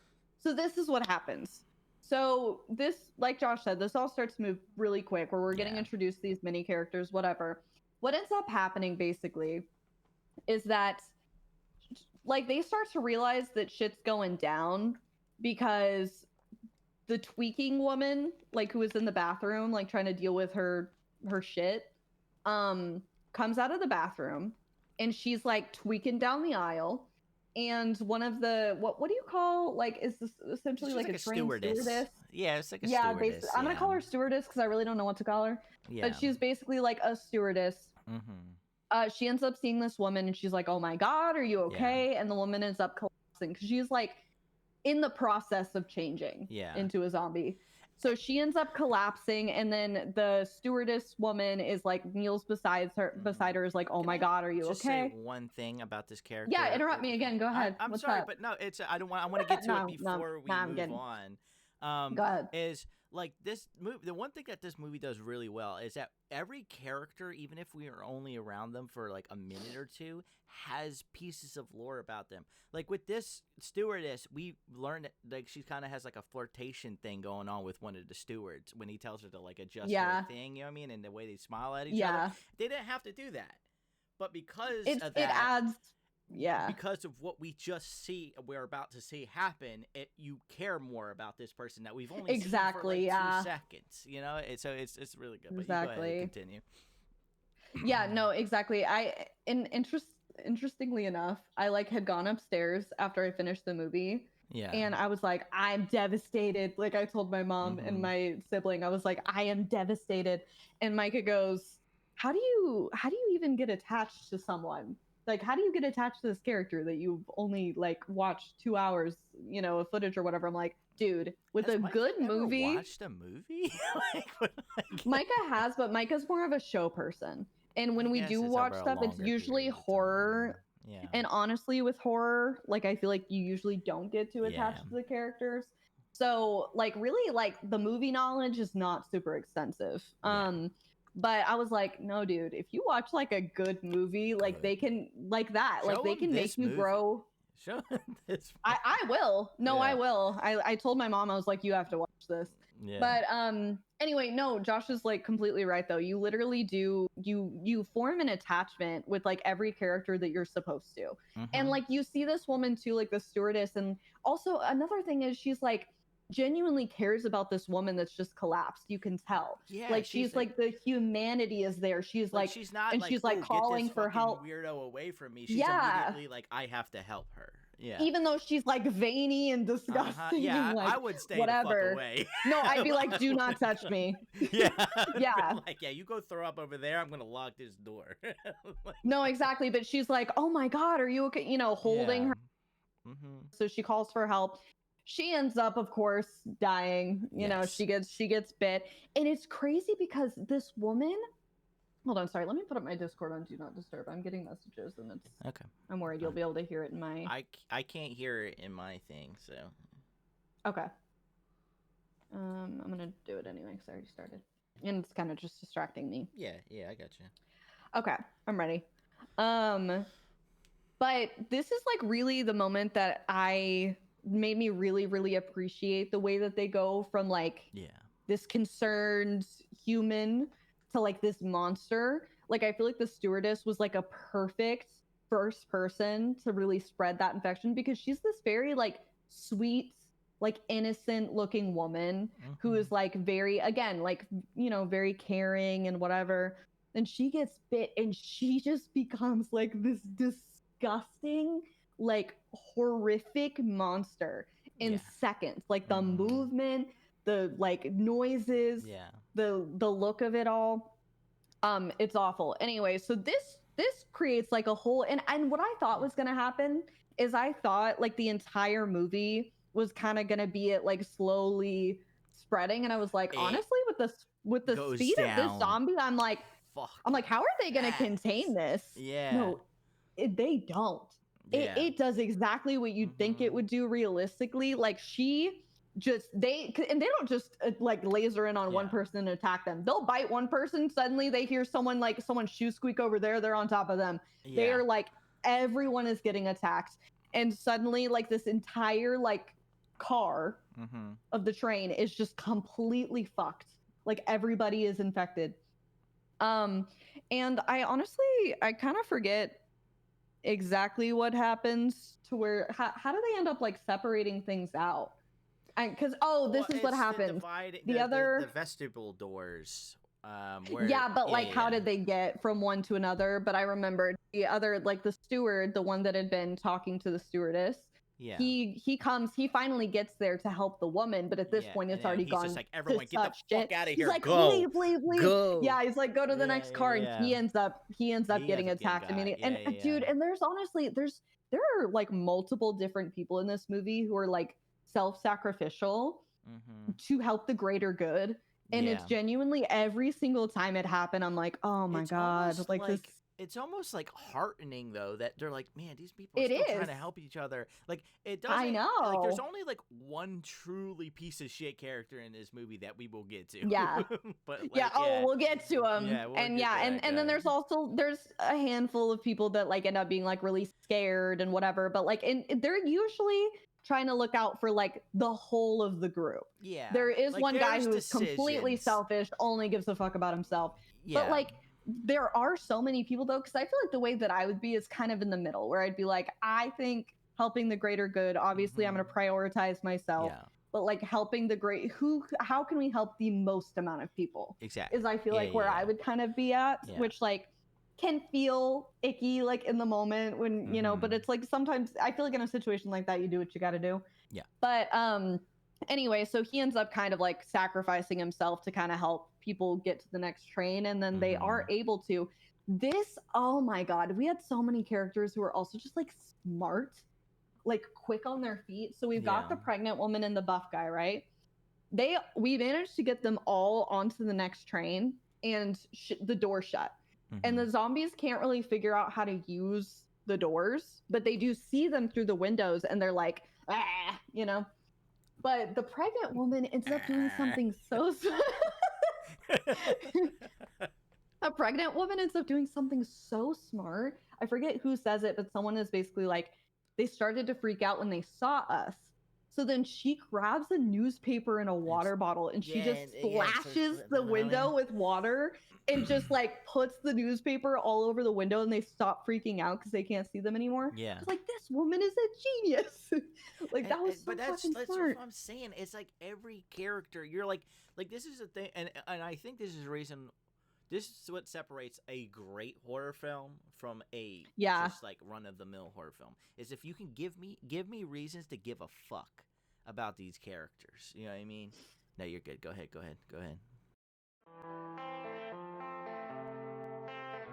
So this is what happens. So this, like Josh said, this all starts to move really quick where we're getting introduced to these mini characters, whatever. What ends up happening basically is that like they start to realize that shit's going down because the tweaking woman, like who was in the bathroom, like trying to deal with her shit, comes out of the bathroom and she's like tweaking down the aisle. And one of the what do you call, like, is this essentially like a stewardess? Yeah, it's like a stewardess. I'm gonna call her stewardess because I really don't know what to call her. But she's basically like a stewardess. She ends up seeing this woman and she's like, "Oh my God, are you okay?" And the woman ends up collapsing because she's like in the process of changing into a zombie. So she ends up collapsing, and then the stewardess woman is like kneels beside her is like, "Oh my God, are you just okay?" Say one thing about this character. Yeah, interrupt me again. Go ahead. I'm What's sorry, up? but no, it's I want to get to it before we move on. Go ahead. Is like this movie. The one thing that this movie does really well is that every character, even if we are only around them for like a minute or two, has pieces of lore about them. Like with this stewardess, we learned that like she kind of has like a flirtation thing going on with one of the stewards when he tells her to like adjust her thing. You know what I mean? And the way they smile at each other. They didn't have to do that, but because of that, it adds. Because of what we just we're about to see happen, you care more about this person that we've only seen for like 2 seconds. You know, so it's really good. But you go ahead and continue. Yeah, no, exactly. Interestingly enough, I like had gone upstairs after I finished the movie. Yeah. And I was like, I'm devastated. Like I told my mom and my sibling, I was like, I am devastated. And Micah goes, How do you even get attached to someone? Like, how do you get attached to this character that you've only like watched 2 hours, of footage or whatever? I'm like, dude, with a good movie. Watched a movie? Micah has, but Micah's more of a show person. And when we do watch stuff, it's usually horror. Yeah. And honestly, with horror, like I feel like you usually don't get to attach to the characters. So like really like the movie knowledge is not super extensive. But I was like, no, dude, if you watch like a good movie, like they can like that, like they can make you grow. Show this. I will. No, I will. I told my mom, I was like, you have to watch this. Yeah. But anyway, no, Josh is like completely right though. You literally do you form an attachment with like every character that you're supposed to. And like you see this woman too, like the stewardess, and also another thing is she's like genuinely cares about this woman that's just collapsed. You can tell. Yeah, Like she's like the humanity is there. She's like she's not and like, she's like "Oh, get calling this for fucking help. weirdo away from me." She's Yeah. immediately like, "I have to help her." Yeah. Even though she's like veiny and disgusting Yeah, and like I would stay the fuck whatever. away. No, I'd be like, do not touch me. Yeah. Yeah. Like, yeah, you go throw up over there. I'm gonna lock this door. Like, No, exactly. But she's like, oh my God, are you okay? You know, holding her. So she calls for help. She ends up, of course, dying. You know, she gets bit. And it's crazy because this woman, hold on, sorry, let me put up my Discord on Do Not Disturb. I'm getting messages and it's okay. I'm worried you'll be able to hear it in my I can't hear it in my thing, so okay. I'm gonna do it anyway because I already started. And it's kind of just distracting me. Yeah, I got you. Okay, I'm ready. But this is like really the moment that made me really, really appreciate the way that they go from like this concerned human to like this monster. Like I feel like the stewardess was like a perfect first person to really spread that infection because she's this very like sweet, like innocent looking woman who is like very, again, like, you know, very caring and whatever. And she gets bit and she just becomes like this disgusting, like horrific monster in seconds. Like the movement, the like noises, the look of it all. It's awful. Anyway, so this creates like a whole and what I thought was gonna happen is I thought like the entire movie was kind of gonna be it like slowly spreading, and I was like, honestly, with the speed of this zombie, I'm like, how are they gonna contain this? Yeah. No, they don't. Yeah. It does exactly what you'd think it would do realistically. Like she just they don't just like laser in on one person and attack them. They'll bite one person, suddenly they hear someone shoe squeak over there, they're on top of them. They are like, everyone is getting attacked, and suddenly like this entire like car of the train is just completely fucked. Like everybody is infected. And I honestly kind of forget exactly what happens to where how do they end up like separating things out? Because this is what happens. The vestibule doors. How did they get from one to another? But I remembered the other, like the steward, the one that had been talking to the stewardess. Yeah. He finally gets there to help the woman, but at this point it's already gone. He's just like, everyone get the fuck out of here. He's like, leave. Go. Yeah, he's like, go to the next car, and he ends up getting attacked. Dude, and there are like multiple different people in this movie who are like self-sacrificial to help the greater good. And it's genuinely every single time it happened, I'm like, oh my God. Like this. It's almost like heartening though that they're like, man, these people are still trying to help each other. Like it doesn't. I know. Like there's only like one truly piece of shit character in this movie that we will get to. Yeah. But we'll get to him. And then there's a handful of people that like end up being like really scared and whatever. But like, and they're usually trying to look out for like the whole of the group. Yeah. There is one guy who is completely selfish, only gives a fuck about himself. Yeah. But like there are so many people though, because I feel like the way that I would be is kind of in the middle, where I'd be like, I think helping the greater good, obviously I'm going to prioritize myself. Yeah. But like helping the how can we help the most amount of people? Exactly. Is I feel like where I would kind of be at, which like can feel icky like in the moment when, you know, but it's like sometimes I feel like in a situation like that, you do what you got to do. Yeah. But anyway, so he ends up kind of like sacrificing himself to kind of help people get to the next train. And then they are able to oh my God, we had so many characters who were also just like smart, like quick on their feet. So we've got the pregnant woman and the buff guy, right? We managed to get them all onto the next train and the door shut. And the zombies can't really figure out how to use the doors, but they do see them through the windows and they're like, you know. But the pregnant woman ends up doing something so a pregnant woman ends up doing something so smart. I forget who says it, but someone is basically like, they started to freak out when they saw us. So then she grabs a newspaper and a water bottle and she just splashes the window with water and just like puts the newspaper all over the window, and they stop freaking out because they can't see them anymore. Yeah. It's like, this woman is a genius. Like, that was so fucking smart. What I'm saying. It's like every character, you're like this is a thing, and I think this is the reason. This is what separates a great horror film from a just like run of the mill horror film. Is if you can give me reasons to give a fuck about these characters. You know what I mean? No, you're good. Go ahead.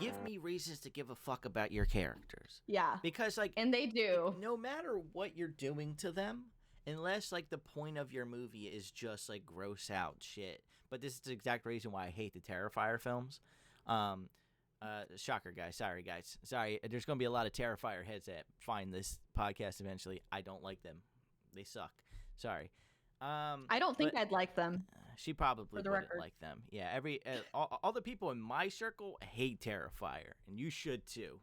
Give me reasons to give a fuck about your characters. Yeah. Because like, and they do. No matter what you're doing to them, unless like the point of your movie is just like gross out shit. But this is the exact reason why I hate the Terrifier films. Shocker, guys. Sorry, guys. Sorry. There's going to be a lot of Terrifier heads that find this podcast eventually. I don't like them. They suck. Sorry. I don't think I'd like them. She probably wouldn't like them. Yeah. All the people in my circle hate Terrifier, and you should too.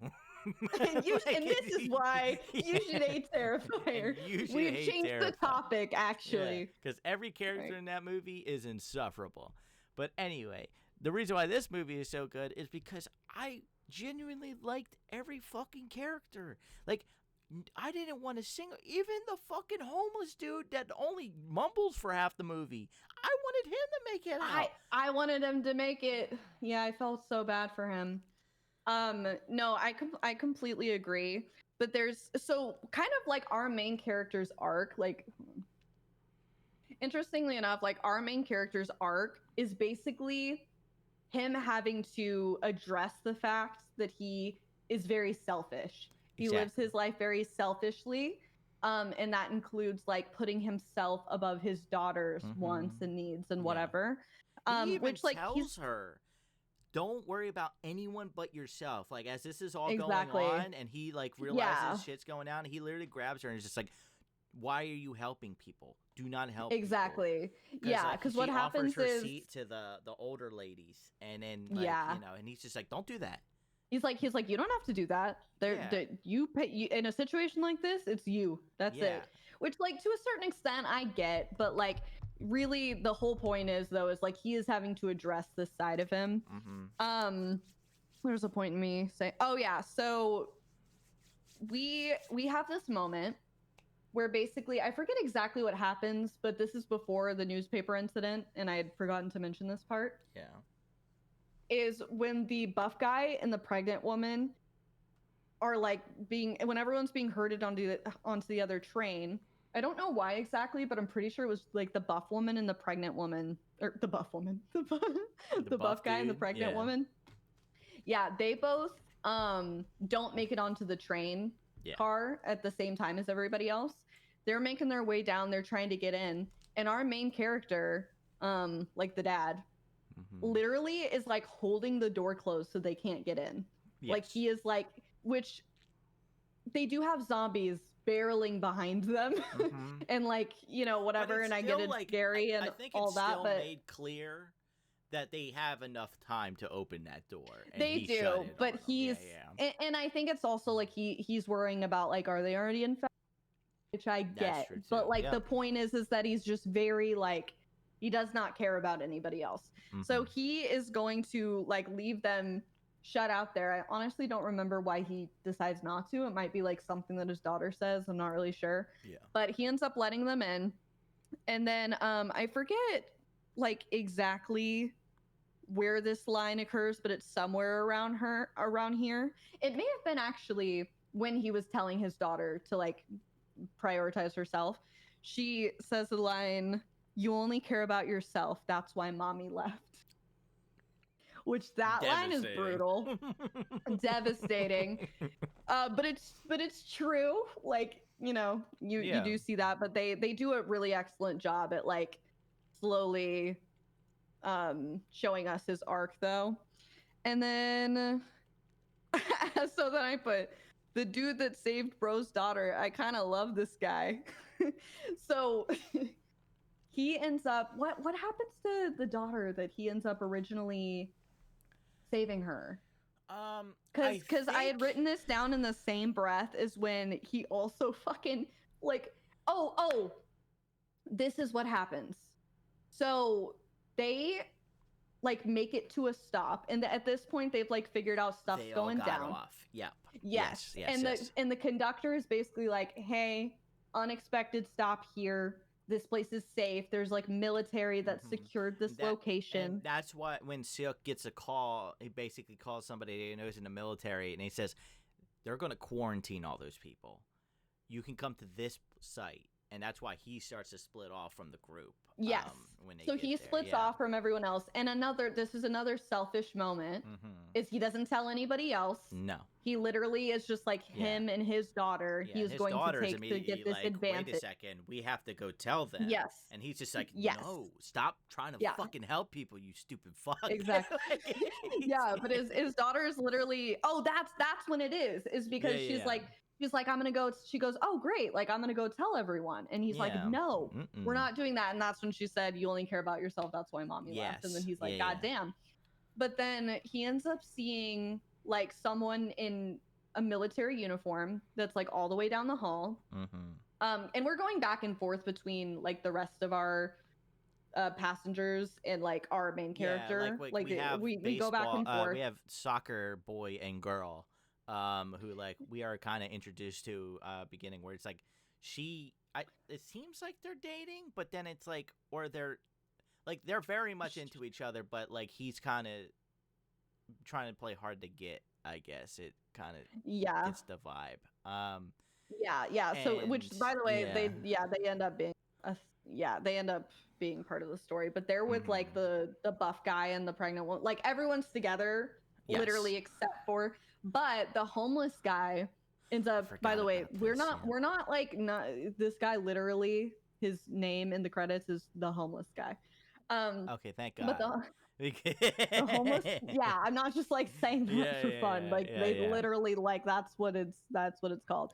And this is why you should hate Terrifier. We've changed the topic, actually. Because every character in that movie is insufferable. But anyway, the reason why this movie is so good is because I genuinely liked every fucking character. Like, I didn't want to sing. Even the fucking homeless dude that only mumbles for half the movie, I wanted him to make it out. I wanted him to make it. Yeah, I felt so bad for him. No, I completely agree. But there's so kind of like our main character's arc, like, interestingly enough, like our main character's arc is basically him having to address the fact that he is very selfish. He lives his life very selfishly. And that includes like putting himself above his daughter's wants and needs and whatever. He even which like tells her, don't worry about anyone but yourself. Like, as this is all going on and he like realizes shit's going down, he literally grabs her and is just like, why are you helping people? Do not help people. Yeah, because what happens offers is her seat to the older ladies, and then like, you know, and he's just like, don't do that. He's like, you don't have to do that. You pay in a situation like this, it's you. That's it. Which, like, to a certain extent, I get, but like, really, the whole point is like he is having to address this side of him. There's a point in me saying, oh yeah, so we have this moment where basically, I forget exactly what happens, but this is before the newspaper incident, and I had forgotten to mention this part. Yeah. Is when the buff guy and the pregnant woman are like when everyone's being herded onto the other train. I don't know why exactly, but I'm pretty sure it was like the buff woman and the pregnant woman, or the buff woman, the buff guy and the pregnant woman. Yeah, they both don't make it onto the train car at the same time as everybody else. They're making their way down. They're trying to get in, and our main character, like the dad, literally is like holding the door closed so they can't get in. Like, he is like, which they do have zombies barreling behind them and like, you know, whatever, and I get it's like, scary and I think all it's that, still but made clear that they have enough time to open that door, and they do, but he's and I think it's also like he's worrying about like, are they already infected, which I get, but like the point is that he's just very like, he does not care about anybody else. So he is going to like leave them shut out there. I honestly don't remember why he decides not to. It might be like something that his daughter says. I'm not really sure. Yeah. But he ends up letting them in. And then I forget like exactly where this line occurs, but it's somewhere around here. It may have been actually when he was telling his daughter to like prioritize herself. She says the line, "You only care about yourself. That's why mommy left." Which that line is brutal. Devastating. But it's true. Like, you know, you do see that, but they do a really excellent job at like slowly showing us his arc though. And then so then I put the dude that saved bro's daughter. I kind of love this guy. So he ends up, what happens to the daughter that he ends up originally saving her? Because I had written this down in the same breath as when he also fucking like, oh this is what happens. So they like make it to a stop, and at this point they've like figured out stuff's They all going got down. off. Yep. Yes. Yes. And Yes. the conductor is basically like, hey, unexpected stop here. This place is safe. There's like military that secured this location. And that's why when Seok gets a call, he basically calls somebody he knows in the military, and he says, they're going to quarantine all those people. You can come to this site. And that's why he starts to split off from the group. Yes. When they so he splits off from everyone else. And this is another selfish moment, is he doesn't tell anybody else. No. He literally is just like him and his daughter. Yeah, he's going to take to get this advantage. Wait a second, we have to go tell them. Yes. And he's just like, no, stop trying to fucking help people, you stupid fuck. Exactly. Yeah, but his daughter is literally, that's when it is because she's like, I'm gonna go. She goes, oh great, like I'm gonna go tell everyone. And he's like, no, we're not doing that. And that's when she said, you only care about yourself. That's why mommy left. And then he's like, God damn. But then he ends up seeing like someone in a military uniform that's like all the way down the hall. And we're going back and forth between like the rest of our passengers and like our main character. We go back and forth. We have soccer boy and girl. Who like we are kind of introduced to beginning where it's like it seems like they're dating, but then it's like, or they're very much into each other, but like he's kind of trying to play hard to get, I guess. It kind of gets the vibe. So which by the way they end up being they end up being part of the story, but they're with like the buff guy and the pregnant one, like everyone's together literally except for. But the homeless guy ends up, by the way, we're not like, this guy literally, his name in the credits is the homeless guy. Okay, thank God. But the homeless, I'm not just like saying that for fun. They literally like, that's what it's called.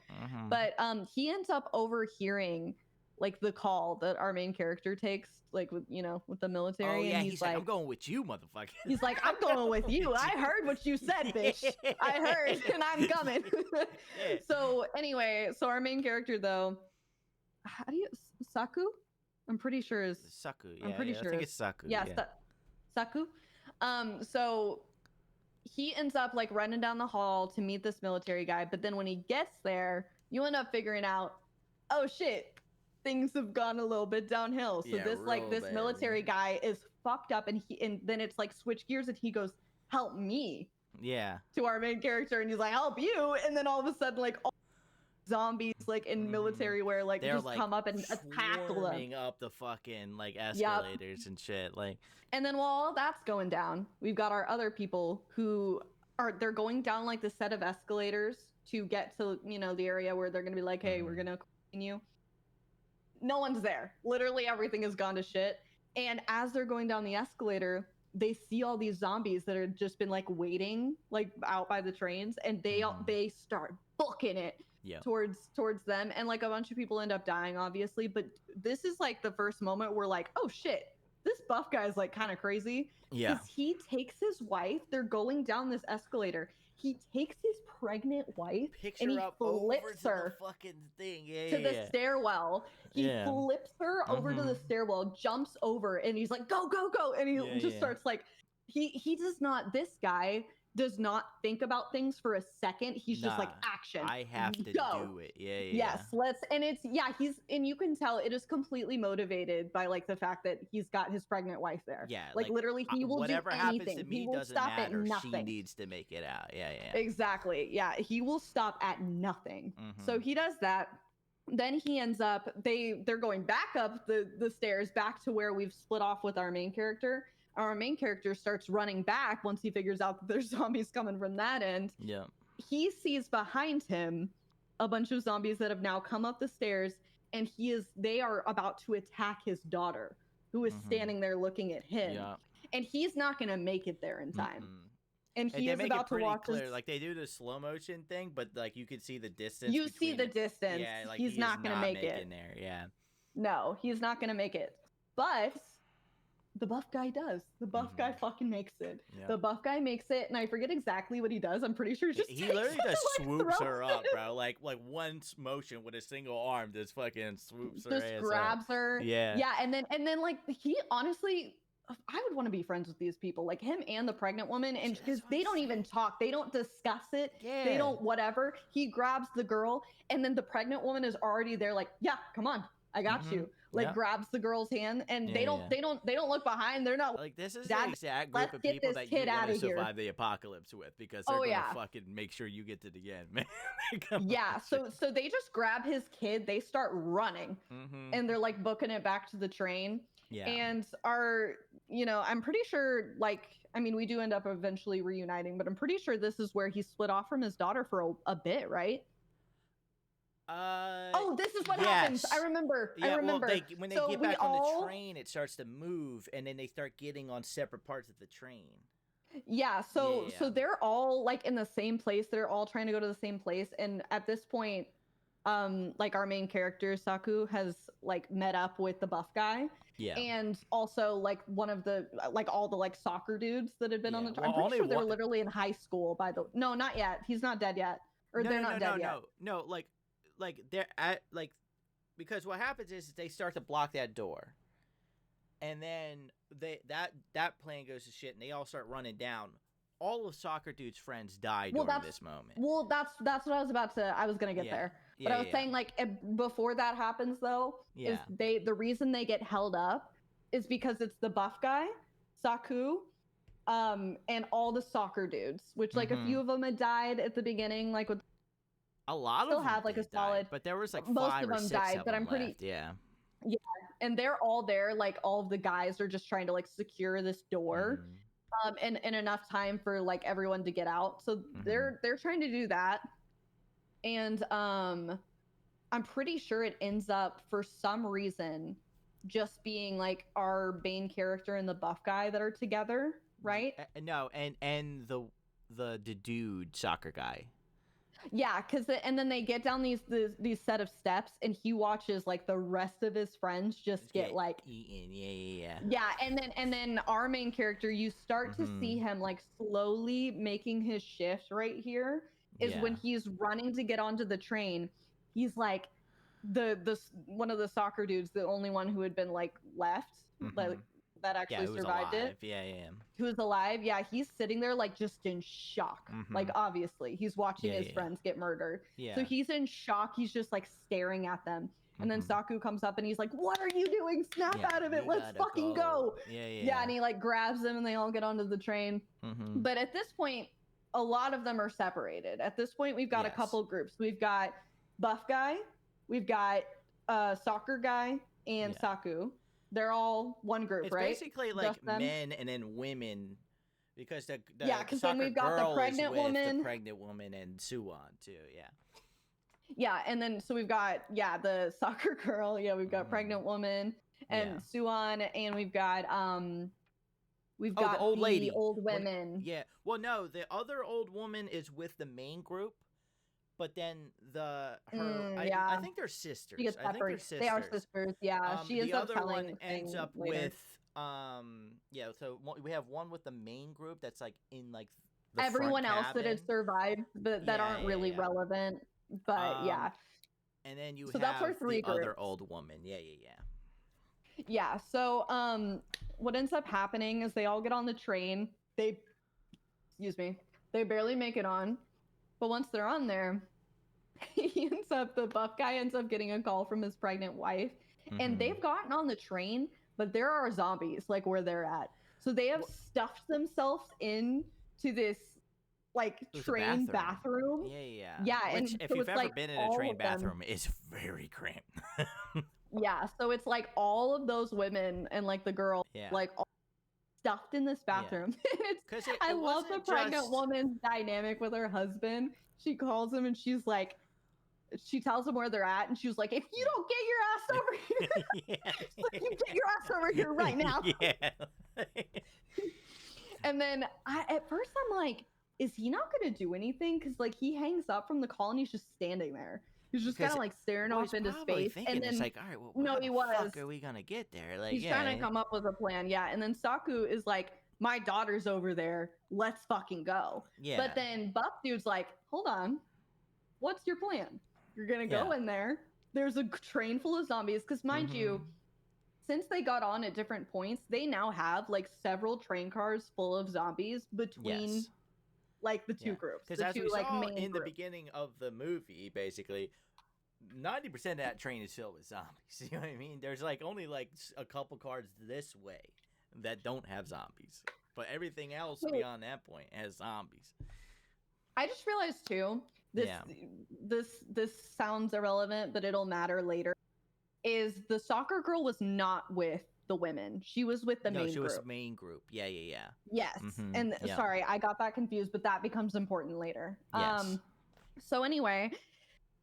But he ends up overhearing like the call that our main character takes, like with the military. And he's like, I'm going with you, motherfucker. He's like, I'm going with you. I heard what you said, bitch. I heard, and I'm coming. So anyway, our main character though, how do you Saku? I'm pretty sure is Saku. Yeah, I'm pretty sure I think it's Saku. Yeah, Saku. So he ends up like running down the hall to meet this military guy, but then when he gets there, you end up figuring out, oh shit, things have gone a little bit downhill. So this military guy is fucked up, and then it's like switch gears and he goes, help me. Yeah. To our main character, and he's like, help you. And then all of a sudden, like all zombies like in military wear like they're just like come up and attack them up the fucking like escalators and shit. Like, and then while all that's going down, we've got our other people who they're going down like the set of escalators to get to the area where they're gonna be like, hey, we're gonna continue. No one's there. Literally everything has gone to shit. And as they're going down the escalator, they see all these zombies that have just been like waiting like out by the trains, and they start booking it towards them, and like a bunch of people end up dying obviously. But this is like the first moment where like, oh shit, this buff guy is like kind of crazy. Yeah. Because he takes his wife, they're going down this escalator. He takes his pregnant wife and he flips her the fucking thing. to the stairwell. He flips her over to the stairwell, jumps over, and he's like, go, go, go. And he just starts like, he does not, this guy does not think about things for a second. He's just like, action. I have to do it. Yes, and it's, and you can tell it is completely motivated by like the fact that he's got his pregnant wife there. Yeah. Like literally he will do anything. Whatever happens to me he will doesn't stop matter. At nothing. She needs to make it out. Yeah. Exactly. Yeah. He will stop at nothing. So he does that. Then he ends up, they're going back up the stairs back to where we've split off with our main character. Our main character starts running back once he figures out that there's zombies coming from that end. Yeah. He sees behind him a bunch of zombies that have now come up the stairs, and they are about to attack his daughter, who is standing there looking at him. Yeah. And he's not going to make it there in time. And he is about to walk clear. Like they do the slow motion thing, but like you can see the distance. You see the distance. Yeah, like he's not going to make it in there. Yeah. No, he's not going to make it. But The buff guy does. The buff guy fucking makes it. Yeah. The buff guy makes it, and I forget exactly what he does. I'm pretty sure he just He literally takes just it, like, swoops throws her up, it. bro. Like one motion with a single arm, just fucking swoops her Just ass grabs up. her. Yeah. Yeah, and then like he honestly, I would want to be friends with these people, like him and the pregnant woman, and See, that's because what they I'm don't even saying. talk, they don't discuss it, Yeah. they don't whatever. He grabs the girl, and then the pregnant woman is already there, like, yeah, come on, I got you. Like Yeah. grabs the girl's hand, and Yeah, they don't look behind. They're not like, this is Dad, the exact group let's of get people this that you kid want to outta here. survive the apocalypse with, because they're Oh, gonna yeah. fucking make sure you get to the end, man. Come Yeah, on, so they just grab his kid, they start running, and they're like booking it back to the train. yeah. And I'm pretty sure, like, I mean, we do end up eventually reuniting, but I'm pretty sure this is where he split off from his daughter for a bit, right? Oh, this is what happens. I remember. Yeah, I remember. well, when they So get we back on all- the train, it starts to move, and then they start getting on separate parts of the train. Yeah, so Yeah. they're all like in the same place. They're all trying to go to the same place, and at this point, like our main character Saku has like met up with the buff guy. Yeah. And also like one of the like all the like soccer dudes that had been on the Well, I'm pretty only sure they're one- literally in high school by the No, not yet. He's not dead yet. Or they're not dead yet. No, like they're at like, because what happens is they start to block that door, and then that plane goes to shit, and they all start running down. All of soccer dude's friends die during this moment. Well, that's what I was gonna get there. But I was saying, like, before that happens though, is the reason they get held up is because it's the buff guy, Saku, and all the soccer dudes, which like a few of them had died at the beginning, like with a lot still of them have like a died, solid, but there was like most 5 of or them 6 died, of but them I'm pretty left. Yeah. And they're all there, like all of the guys are just trying to like secure this door. And enough time for like everyone to get out. So they're trying to do that. And I'm pretty sure it ends up for some reason just being like our main character and the buff guy that are together, right? No, and the dude soccer guy. Yeah, and then they get down these set of steps, and he watches like the rest of his friends just get like eaten. Yeah. Yeah, and then our main character, you start to see him like slowly making his shift right here is when he's running to get onto the train. He's like the one of the soccer dudes, the only one who had been like left, like that actually survived it. Yeah. Who was alive. Yeah, he's sitting there like just in shock. Like obviously he's watching his friends get murdered. Yeah. So he's in shock. He's just like staring at them. And then Saku comes up and he's like, "What are you doing? Snap out of it. Let's fucking go." Yeah, and he like grabs them and they all get onto the train. But at this point, a lot of them are separated. At this point, we've got a couple groups. We've got buff guy, we've got soccer guy, and Saku. They're all one group, it's right? Basically like men and then women, because the because soccer then we've got the girl pregnant is with woman, the pregnant woman, and Suwon too. Yeah, and then so we've got the soccer girl. Yeah, we've got pregnant woman and Suwon, and we've got the old lady, old women. Well, no, the other old woman is with the main group, but then I think they're sisters. She gets I think they're sisters. They are sisters. Yeah, she ends up telling. The other one ends up later. with So we have one with the main group that's like in like the everyone front else cabin. that had survived, but that aren't really relevant. But and then you so have that's our 3 the groups. other old woman. Yeah. So what ends up happening is they all get on the train. They barely make it on, but once they're on there, the buff guy ends up getting a call from his pregnant wife, and they've gotten on the train, but there are zombies like where they're at. So they have stuffed themselves in to this like train bathroom. Yeah. And Which, if so you've it's, ever like, been in a all train of them. bathroom, is very cramped. Yeah, so it's like all of those women and like the girl like all stuffed in this bathroom. I love the pregnant woman's dynamic with her husband. She calls him and she's like, she tells him where they're at, and she was like, "If you don't get your ass over here," she's like, "You get your ass over here right now." And then at first I'm like, is he not going to do anything? Because like he hangs up from the call and he's just standing there. He's just kind Because of like staring off into space, thinking, and then it's like, all right, well, no, how he the was. fuck are we gonna get there? Like, He's trying to come up with a plan, yeah. And then Saku is like, my daughter's over there. Let's fucking go. Yeah. But then Buff Dude's like, hold on, what's your plan? You're gonna go in there. There's a train full of zombies. Because mind you, since they got on at different points, they now have like several train cars full of zombies between like the two groups. Because as two, we saw main in the groups. beginning of the movie, basically, 90% of that train is filled with zombies. You know what I mean? There's like only like a couple cars this way that don't have zombies, but everything else beyond that point has zombies. I just realized too. This sounds irrelevant, but it'll matter later. Is the soccer girl was not with the women. She was with the main group. No, she was main group. Yeah. Yes. And sorry, I got that confused, but that becomes important later. Yes. So anyway,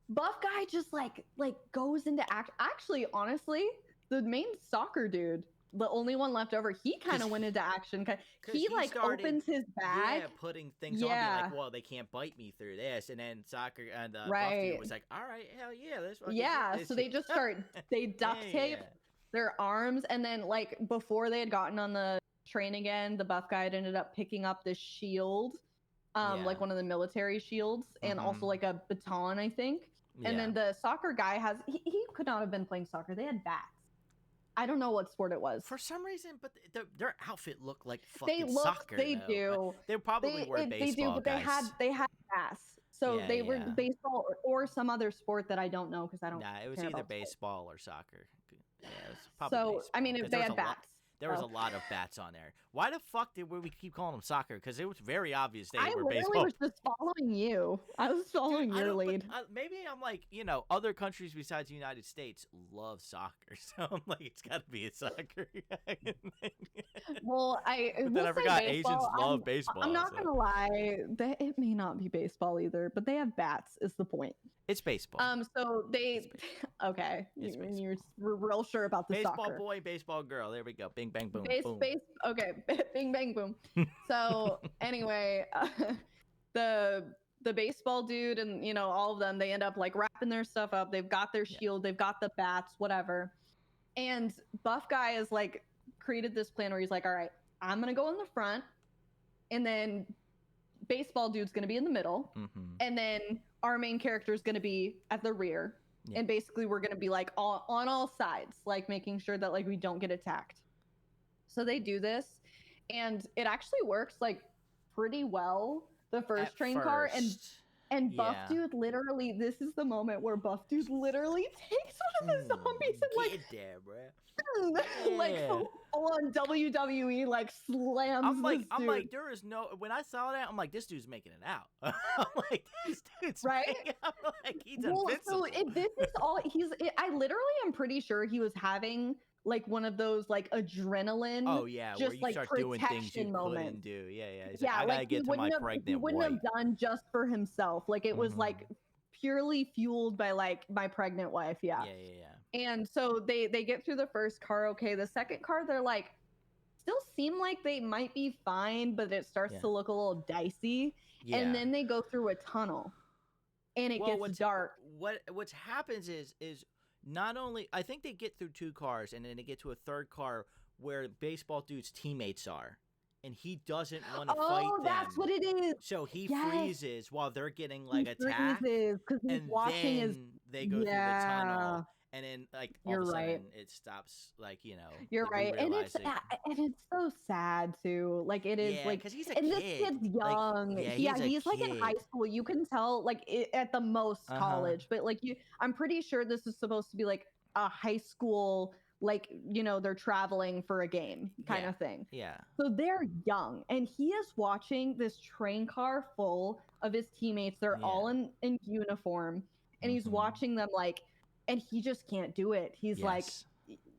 Buff Guy just like goes into act. Actually, honestly, the main soccer dude, the only one left over, he kind of went into action. He like started, opens his bag. Yeah, putting things on me like, well, they can't bite me through this. And then soccer and Buff Dude was like, all right, hell yeah, let's fucking do this. So they just start, they duct tape their arms. And then like before they had gotten on the train again, the Buff Guy had ended up picking up this shield, like one of the military shields, and also like a baton, I think. And then the soccer guy has, he could not have been playing soccer. They had bats. I don't know what sport it was. For some reason, but their outfit looked like fucking soccer. They do. They probably were baseball They do, but guys. they had bats. So they were baseball or some other sport that I don't know because I don't. Nah, it was either baseball or soccer. Yeah, it was probably baseball. I mean, if they had bats. There was a lot of bats on there. Why the fuck did we keep calling them soccer? Because it was very obvious they were baseball. I was just following you. I was following your lead. Maybe I'm like, other countries besides the United States love soccer. So I'm like, it's got to be a soccer. Well, then I forgot Asians love baseball. I'm not going to lie. It may not be baseball either, but they have bats is the point. It's baseball. So they, okay. You're real sure about the baseball soccer. Baseball boy, baseball girl. There we go. Bing, bang, boom. Boom. Okay. Bing, bang, boom. So anyway, the baseball dude and, all of them, they end up like wrapping their stuff up. They've got their shield. They've got the bats, whatever. And Buff Guy is like created this plan where he's like, all right, I'm going to go in the front. And then baseball dude's going to be in the middle. And then our main character is going to be at the rear. And basically we're going to be like on all sides, like making sure that like we don't get attacked. So they do this and it actually works like pretty well. The first train car and Buff Dude literally, this is the moment where Buff Dude literally takes one of the zombies and like, get there, bro. Like on WWE, like slams. I'm like, there is no. When I saw that, I'm like, this dude's making it out. I'm like, this dude's right. I'm like, he's invincible. So this is all I literally am pretty sure he was having like one of those like adrenaline. Oh yeah, just where you like start doing things you couldn't do. Yeah. He's like, I gotta get to my pregnant he wouldn't wife. have done just for himself. Like it was like purely fueled by like my pregnant wife. Yeah. And so they get through the first car. Okay, the second car, they're like still seem like they might be fine, but it starts to look a little dicey. And then they go through a tunnel, and it gets dark. What happens is not only I think they get through two cars, and then they get to a third car where baseball dude's teammates are, and he doesn't want to fight them. Oh, that's what it is. So he freezes while they're getting like attacked, because he's watching his. They go through the tunnel. And then, like, all of a sudden, it stops, like, You're right. And it's so sad, too. Like, it is, like... because he's a kid. And this kid's young. Like, he's like, in high school. You can tell, like, at the most college. But, like, I'm pretty sure this is supposed to be, like, a high school... like, they're traveling for a game kind of thing. Yeah. So they're young. And he is watching this train car full of his teammates. They're all in uniform. And he's watching them, like... And he just can't do it. He's like,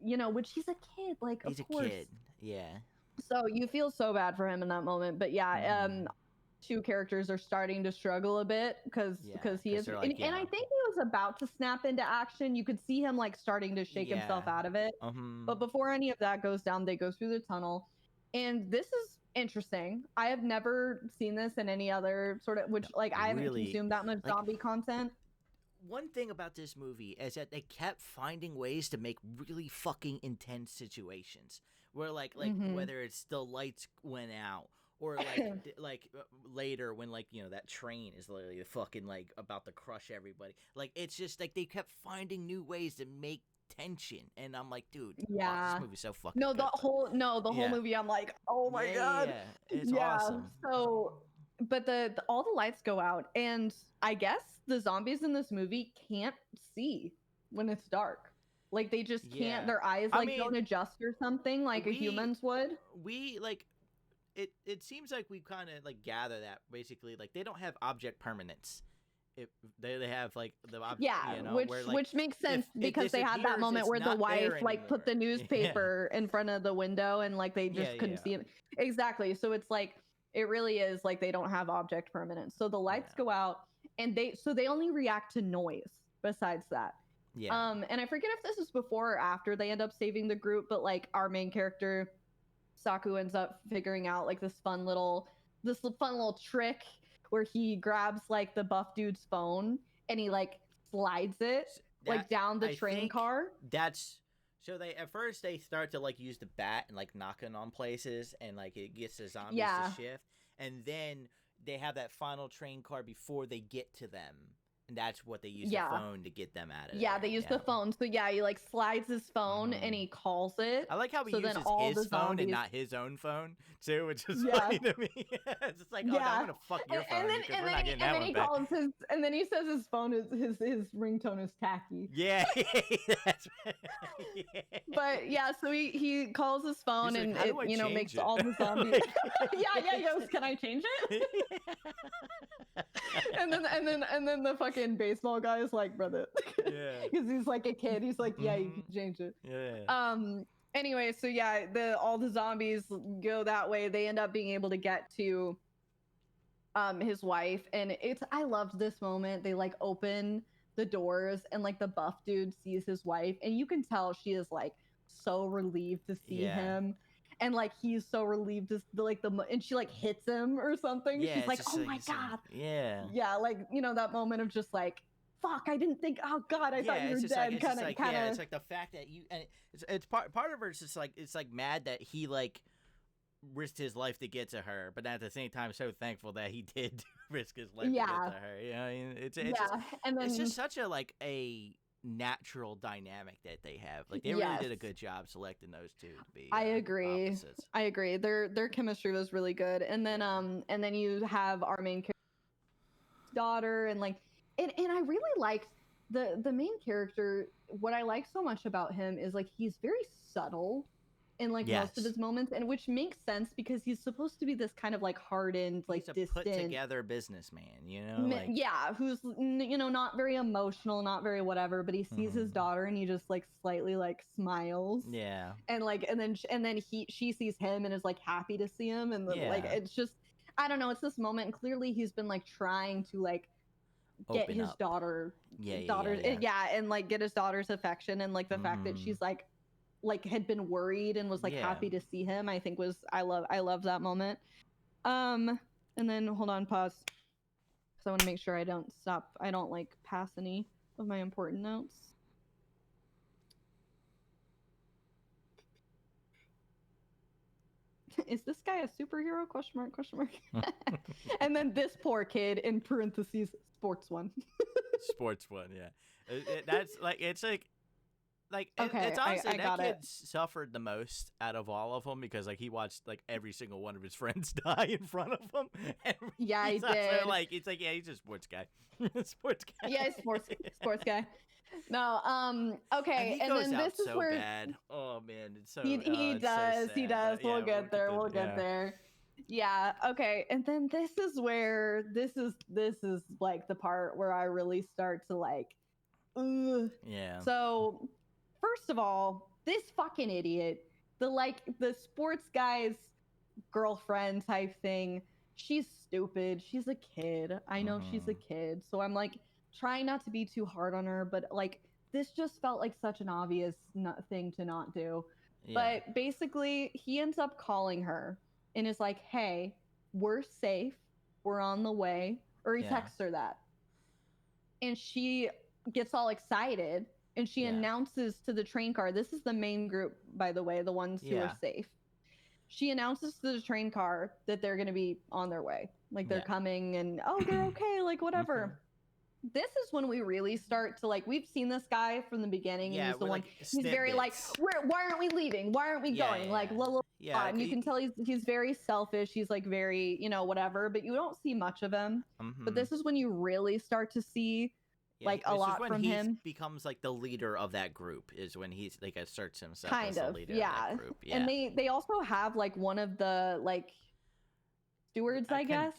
which he's a kid. Like, he's of course. He's a kid. Yeah. So you feel so bad for him in that moment. But two characters are starting to struggle a bit because he is. Like, and I think he was about to snap into action. You could see him like starting to shake himself out of it. But before any of that goes down, they go through the tunnel. And this is interesting. I have never seen this in any other sort of, I haven't consumed that much zombie content. one thing about this movie is that they kept finding ways to make really fucking intense situations where like whether it's the lights went out or later when that train is literally fucking like about to crush everybody. Like it's just like they kept finding new ways to make tension, and I'm like, dude, Yeah. this movie's so fucking No, good. the whole movie I'm like, oh my god. Yeah, it's Yeah. awesome. So but all the lights go out, and I guess the zombies in this movie can't see when it's dark. Like they just can't. Their eyes don't adjust or something like a humans would. We like it seems like we kind of like gather that basically like they don't have object permanence. If they have like the which makes sense because they had that moment where the wife like put the newspaper in front of the window and like they just couldn't see it. Exactly. So it's like it really is like they don't have object permanence. So the lights go out and they only react to noise besides that. Yeah. And I forget if this is before or after they end up saving the group, but like our main character Saku ends up figuring out like this fun little trick where he grabs like the buff dude's phone and he like slides it like down the train car. That's so they at first they start to like use the bat and like knocking on places and like it gets the zombies to shift, and then they have that final train car before they get to them. And that's what they use the phone to get them out of there. They use the phone. So he like slides his phone and he calls it. I like how he uses his phone and not his own phone too, which is funny to me. It's just like, I'm gonna fuck your phone because we're not getting that one back. And then he says his phone is his ringtone is tacky. Yeah, that's right. But so he calls his phone and it makes all the zombies. He goes, "Can I change it?" and then the fucking baseball guy is like, brother, because he's like a kid. He's like, yeah, you can change it. Anyway, so all the zombies go that way. They end up being able to get to his wife, and I loved this moment. They like open the doors and like the buff dude sees his wife, and you can tell she is like so relieved to see him. And like he's so relieved to like and she like hits him or something. She's like, "Oh my god!" Like that moment of just like, "Fuck, I didn't think. Oh god, I thought you were dead." Kind of. It's like the fact that you and it's part of her. It's just like it's like mad that he like risked his life to get to her, but at the same time, so thankful that he did risk his life to get to her. You know, it's just such a like a natural dynamic that they have. Like they really did a good job selecting those two to be I agree opposites. I agree, their chemistry was really good. And then you have our main daughter and like and I really liked the main character. What I like so much about him is like he's very subtle in like most of his moments, and which makes sense because he's supposed to be this kind of like hardened, like he's a distant, put together businessman, like, who's not very emotional, not very whatever, but he sees his daughter and he just like slightly like smiles, and like and then she sees him and is like happy to see him, and like it's just I don't know, it's this moment, and clearly he's been like trying to like get his daughter and like get his daughter's affection, and like the fact that she's like had been worried and was like happy to see him, I think was I love that moment. And then hold on, pause, because I want to make sure I don't like pass any of my important notes. Is this guy a superhero? Question mark. And then this poor kid in parentheses, sports one. Sports one, that's like it's like it's honestly that kid suffered the most out of all of them, because like he watched like every single one of his friends die in front of him. He did. Like it's like he's a sports guy. Sports guy. Yeah, sports guy. No, okay, and then this is so where bad. Oh man, it's so he does. So he does. We'll get there. We'll get there. Yeah. Okay. And then this is where this is like the part where I really start to like, ugh. Yeah. So first of all, this fucking idiot, the sports guy's girlfriend type thing, she's stupid. She's a kid. I know she's a kid. So I'm like trying not to be too hard on her, but like this just felt like such an obvious thing to not do. Yeah. But basically, he ends up calling her and is like, "Hey, we're safe. We're on the way." Or he texts her that. And she gets all excited and she Yeah. announces to the train car, this is the main group, by the way, the ones who are Yeah. safe. She announces to the train car that they're going to be on their way. Like they're Yeah. coming and, oh, they're okay. Like whatever. This is when we really start to like, we've seen this guy from the beginning, and Yeah, he's the we're one, like he's very like, snippets. why aren't we leaving? Why aren't we Yeah, going? yeah, Like, yeah. blah, blah, Yeah, blah. And you can tell he's very selfish. He's like very, you know, whatever, but you don't see much of him. But this is when you really start to see like a lot from him. Becomes like the leader of that group, is when he's like asserts himself Kind as the of, leader yeah. of that group. Yeah. And they also have like one of the like stewards, I guess.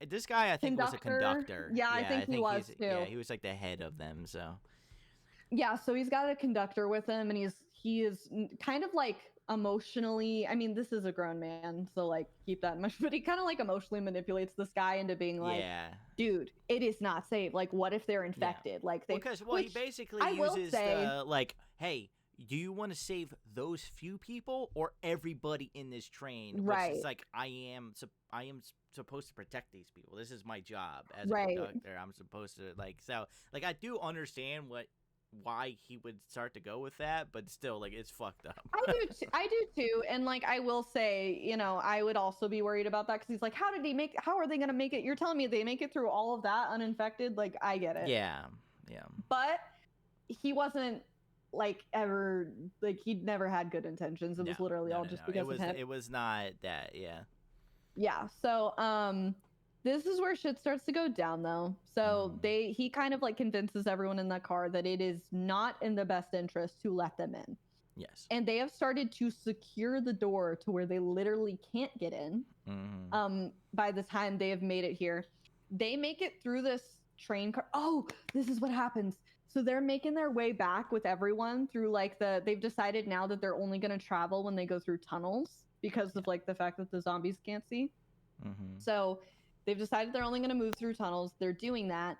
This guy, I think, was a conductor. Yeah, I think he was too. Yeah, he was like the head of them. So. Yeah, so he's got a conductor with him, and he is kind of like emotionally. I mean, this is a grown man, so like keep that in mind. But he kind of like emotionally manipulates this guy into being like, dude, it is not safe. Like, what if they're infected? Yeah. Like, he basically uses the like, hey, do you want to save those few people or everybody in this train? Right. It's like I am supposed to protect these people. This is my job as a conductor. I'm supposed to like I do understand why he would start to go with that, but still, like, it's fucked up. I do too, and like I will say, you know, I would also be worried about that, because he's like, how are they gonna make it? You're telling me they make it through all of that uninfected? Like, I get it. Yeah. But he wasn't like ever like he'd never had good intentions. It was literally all just because of him. It was not that. Yeah. So this is where shit starts to go down, though. So he kind of like convinces everyone in that car that it is not in the best interest to let them in. Yes. And they have started to secure the door to where they literally can't get in. By the time they have made it here, they make it through this train car. Oh, this is what happens. So they're making their way back with everyone through like they've decided now that they're only going to travel when they go through tunnels because of like the fact that the zombies can't see. So they've decided they're only going to move through tunnels. They're doing that.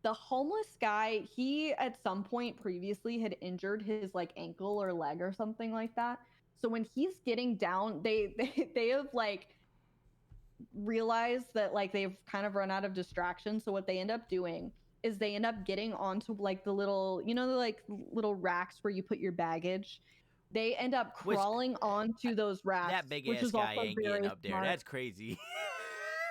The homeless guy, he at some point previously had injured his like ankle or leg or something like that. So when he's getting down, they have like realized that like they've kind of run out of distraction. So what they end up doing is they end up getting onto like the little, you know, the like little racks where you put your baggage. They end up crawling onto those racks. That big ass guy ain't getting up there. That's crazy.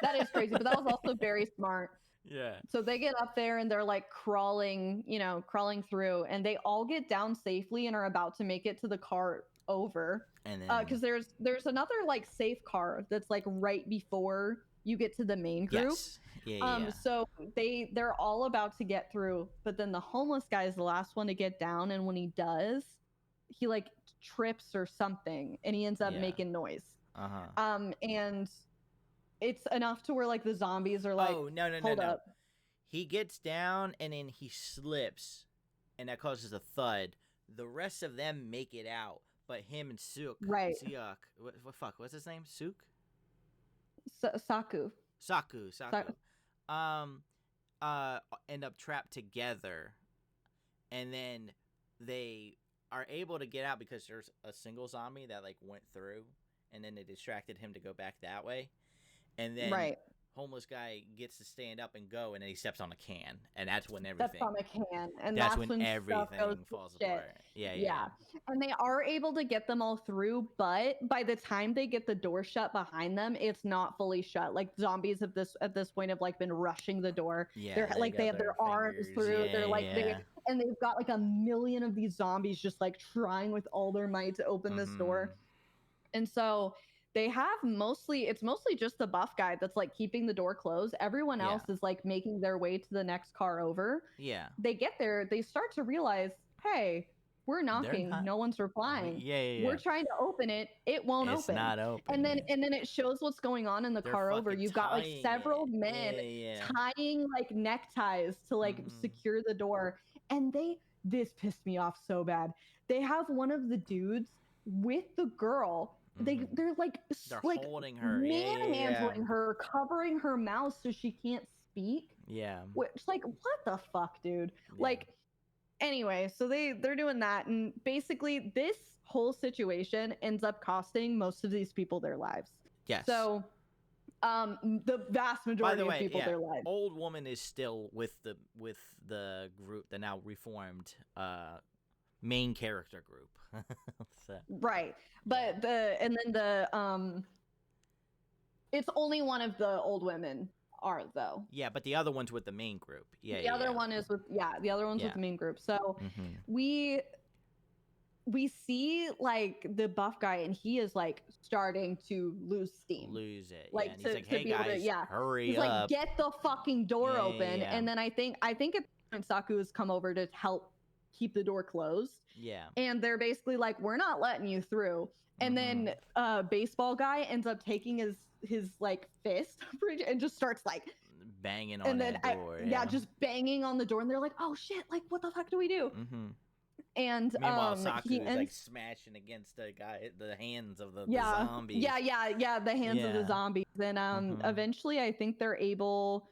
That is crazy, but that was also very smart. Yeah. So they get up there and they're like crawling through, and they all get down safely and are about to make it to the car over. And then because there's another like safe car that's like right before you get to the main group. Yes. Yeah. So they're all about to get through, but then the homeless guy is the last one to get down, and when he does, he like trips or something, and he ends up making noise. And it's enough to where like the zombies are like, oh no, hold up. He gets down and then he slips, and that causes a thud. The rest of them make it out, but him and Sook, what's his name? Sook? Saku. End up trapped together, and then they are able to get out because there's a single zombie that like went through, and then they distracted him to go back that way, and then homeless guy gets to stand up and go, and then he steps on a can, and that's when everything. Steps on a can, and that's when everything falls apart. Yeah. And they are able to get them all through, but by the time they get the door shut behind them, it's not fully shut. Like zombies at this point have like been rushing the door. Yeah, they're like they have their arms through. They're like and they've got like a million of these zombies just like trying with all their might to open this door. And so they have it's mostly just the buff guy that's like keeping the door closed. Everyone else is like making their way to the next car over. Yeah. They get there, they start to realize, hey, we're knocking, no one's replying. Yeah. We're trying to open it, it won't open. It's not open. And then it shows what's going on in the car over. You've got like several men tying like neckties to like secure the door. And this pissed me off so bad. They have one of the dudes with the girl. They're like holding her, manhandling her, covering her mouth so she can't speak. Yeah. Which like, what the fuck, dude? Yeah. Like, anyway, so they're doing that, and basically this whole situation ends up costing most of these people their lives. Yes. So The vast By majority the way, of people, yeah, their lives. old woman is still with the group, the now reformed main character group. So, Right. yeah. But it's only one of the old women are though. Yeah, but the other one's with the main group. Yeah, The other one is with the other one's with Yeah. the main group. So Mm-hmm. we see like the buff guy, and he is like starting to lose steam. Lose it. Like Yeah, and he's like, to "Hey be able to, guys, hurry he's up!" like, get the fucking door Yeah, open. yeah. And then I think at point Saku has come over to help keep the door closed. Yeah. And they're basically like, we're not letting you through. And then baseball guy ends up taking his like fist and just starts like banging on that door. Just banging on the door, and they're like, oh shit, like what the fuck do we do? Mm-hmm. And meanwhile, Saku's like smashing against the hands of the zombies. Yeah, the hands of the zombies. And eventually I think they're able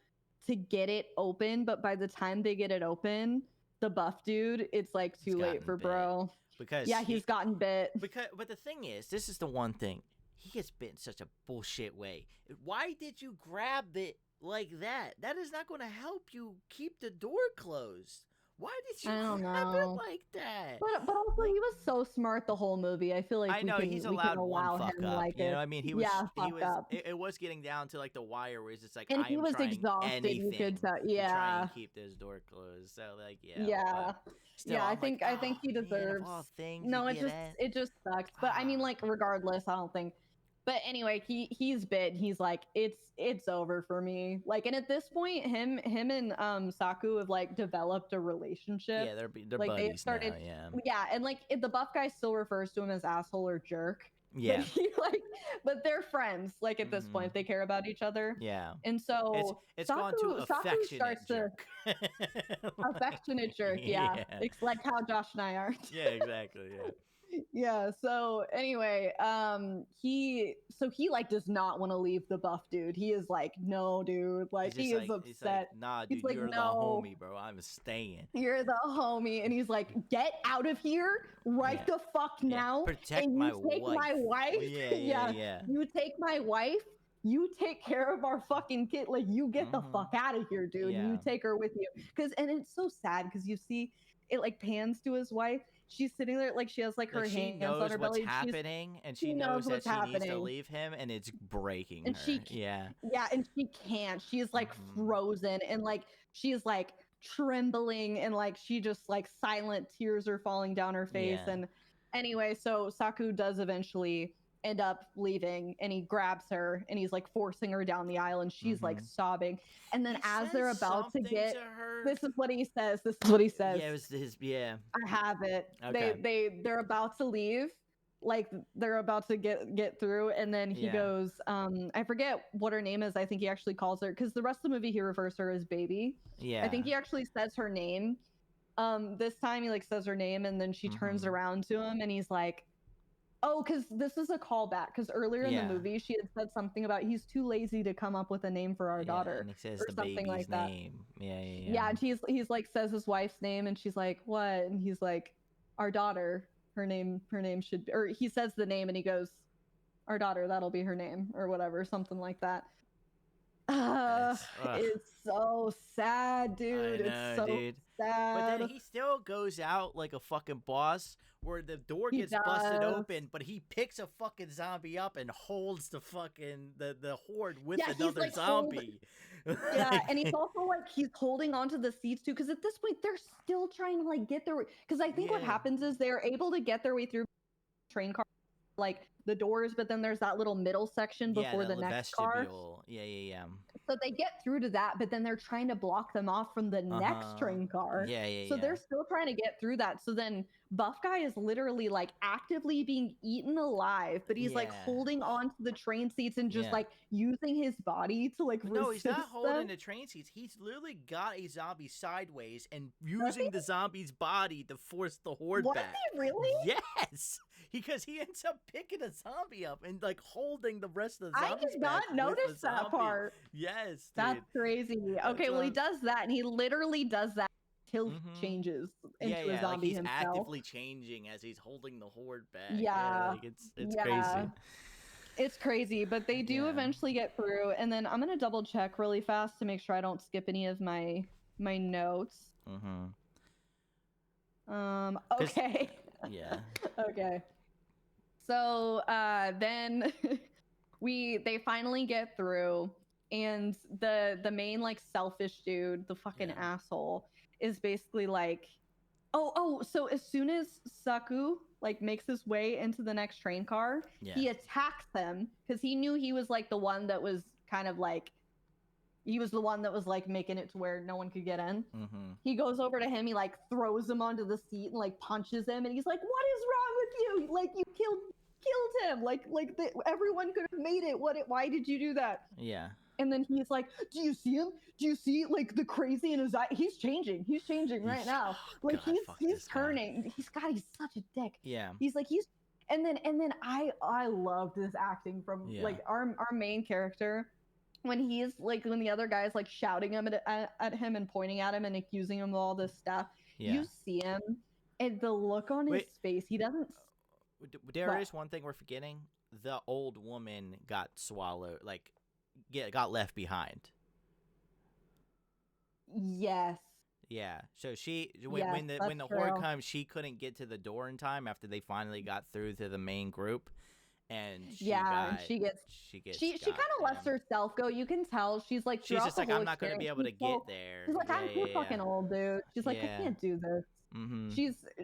to get it open, but by the time they get it open, the buff dude, it's like too late for bro. Because he's gotten bit. But the thing is, this is the one thing. He gets bit in such a bullshit way. Why did you grab it like that? That is not going to help you keep the door closed. Why did you grab it like that? But also, he was so smart the whole movie. I feel like I know he's allowed one fuck up. Like you know what I mean? He was. Up. It was getting down to like the wire, where it's just like, and he was exhausted. Anything you could tell. to try and keep this door closed. So like, still, I think he deserves. It just sucks. But I mean, like, regardless, I don't think. But anyway, he's bit. He's like, it's over for me. Like, and at this point, him and Saku have like developed a relationship. Yeah, they're like buddies. They started. Now, yeah, and like the buff guy still refers to him as asshole or jerk. Yeah. But they're friends. Like at this point, they care about each other. Yeah. And so it's gone to affectionate jerk. Affectionate jerk. Yeah. It's like how Josh and I are. Yeah, exactly. Yeah. Yeah, so anyway, he like does not want to leave the buff dude. He is like, no, dude, like he is upset. He's like, nah, dude, like, you're the homie, bro. I'm staying. You're the homie, and he's like, get out of here right the fuck now. Protect and my take wife. My wife. Yeah. You take my wife. You take care of our fucking kid. Like, you get the fuck out of here, dude. Yeah. You take her with you. And it's so sad because you see it like pans to his wife. She's sitting there like she has like her hands on her belly. She knows what's happening, and she knows that she needs to leave him, and it's breaking her. And she can't. She's like frozen, and like she's like trembling, and like she just like silent tears are falling down her face. And anyway, so Saku does eventually end up leaving, and he grabs her, and he's like forcing her down the aisle, and she's like sobbing. And then as they're about to get, this is what he says. Yeah, it was his. Yeah, I have it. Okay. They're about to leave, like they're about to get through, and then he goes, I forget what her name is. I think he actually calls her, because the rest of the movie he refers to her as baby. Yeah, I think he actually says her name. This time he like says her name, and then she turns around to him, and he's like, oh, because this is a callback. Because earlier in the movie, she had said something about he's too lazy to come up with a name for our daughter, and he says or the something baby's like that. name. Yeah, and he's like says his wife's name, and she's like, what? And he's like, our daughter. Her name should be, or he says the name, and he goes, our daughter. That'll be her name, or whatever, something like that. It's so sad, dude. I know, dude. Sad. But then he still goes out like a fucking boss, where the door gets busted open, but he picks a fucking zombie up and holds the fucking the horde with another like zombie. And he's also like he's holding onto the seats too, because at this point they're still trying to like get their way. Because I think what happens is they're able to get their way through train car, like the doors, but then there's that little middle section before the next car. Yeah. So they get through to that, but then they're trying to block them off from the next train car. So they're still trying to get through that. So then Buff Guy is literally like actively being eaten alive, but he's like holding on to the train seats and just like using his body to like resist. No, he's not holding the train seats. He's literally got a zombie sideways and using the zombie's body to force the horde back. Was he really? Yes. Because he ends up picking a zombie up and like holding the rest of the zombies. I did not notice that part. Yes, dude. That's crazy. Okay, well he does that, and he literally does that until he changes into a zombie like he's himself. Actively changing as he's holding the horde back. Yeah, like it's crazy. It's crazy, but they do eventually get through. And then I'm gonna double check really fast to make sure I don't skip any of my notes. Okay. Yeah. Okay. So then they finally get through, and the main like selfish dude, the fucking asshole, is basically like, so as soon as Saku like makes his way into the next train car, he attacks him because he knew he was like the one that was kind of like, he was the one that was like making it to where no one could get in. He goes over to him, he like throws him onto the seat and like punches him, and he's like, "What is wrong with you? Like you killed him. Like everyone could have made it. Why did you do that?" Yeah. And then he's like, "Do you see him? Do you see like the crazy in his eye? He's changing right now. Like he's turning. He's such a dick." Yeah. He's like and then I love this acting from like our main character. When the other guy's like shouting at him and pointing at him and accusing him of all this stuff, you see him and the look on his face. He doesn't. There is one thing we're forgetting. The old woman got swallowed, like, got left behind. Yes. Yeah. So when the horde comes, she couldn't get to the door in time after they finally got through to the main group. And she kind of lets herself go. You can tell she's like, she's just like, I'm not going to be able to get there. She's like, I'm too fucking old, dude. She's like, I can't do this.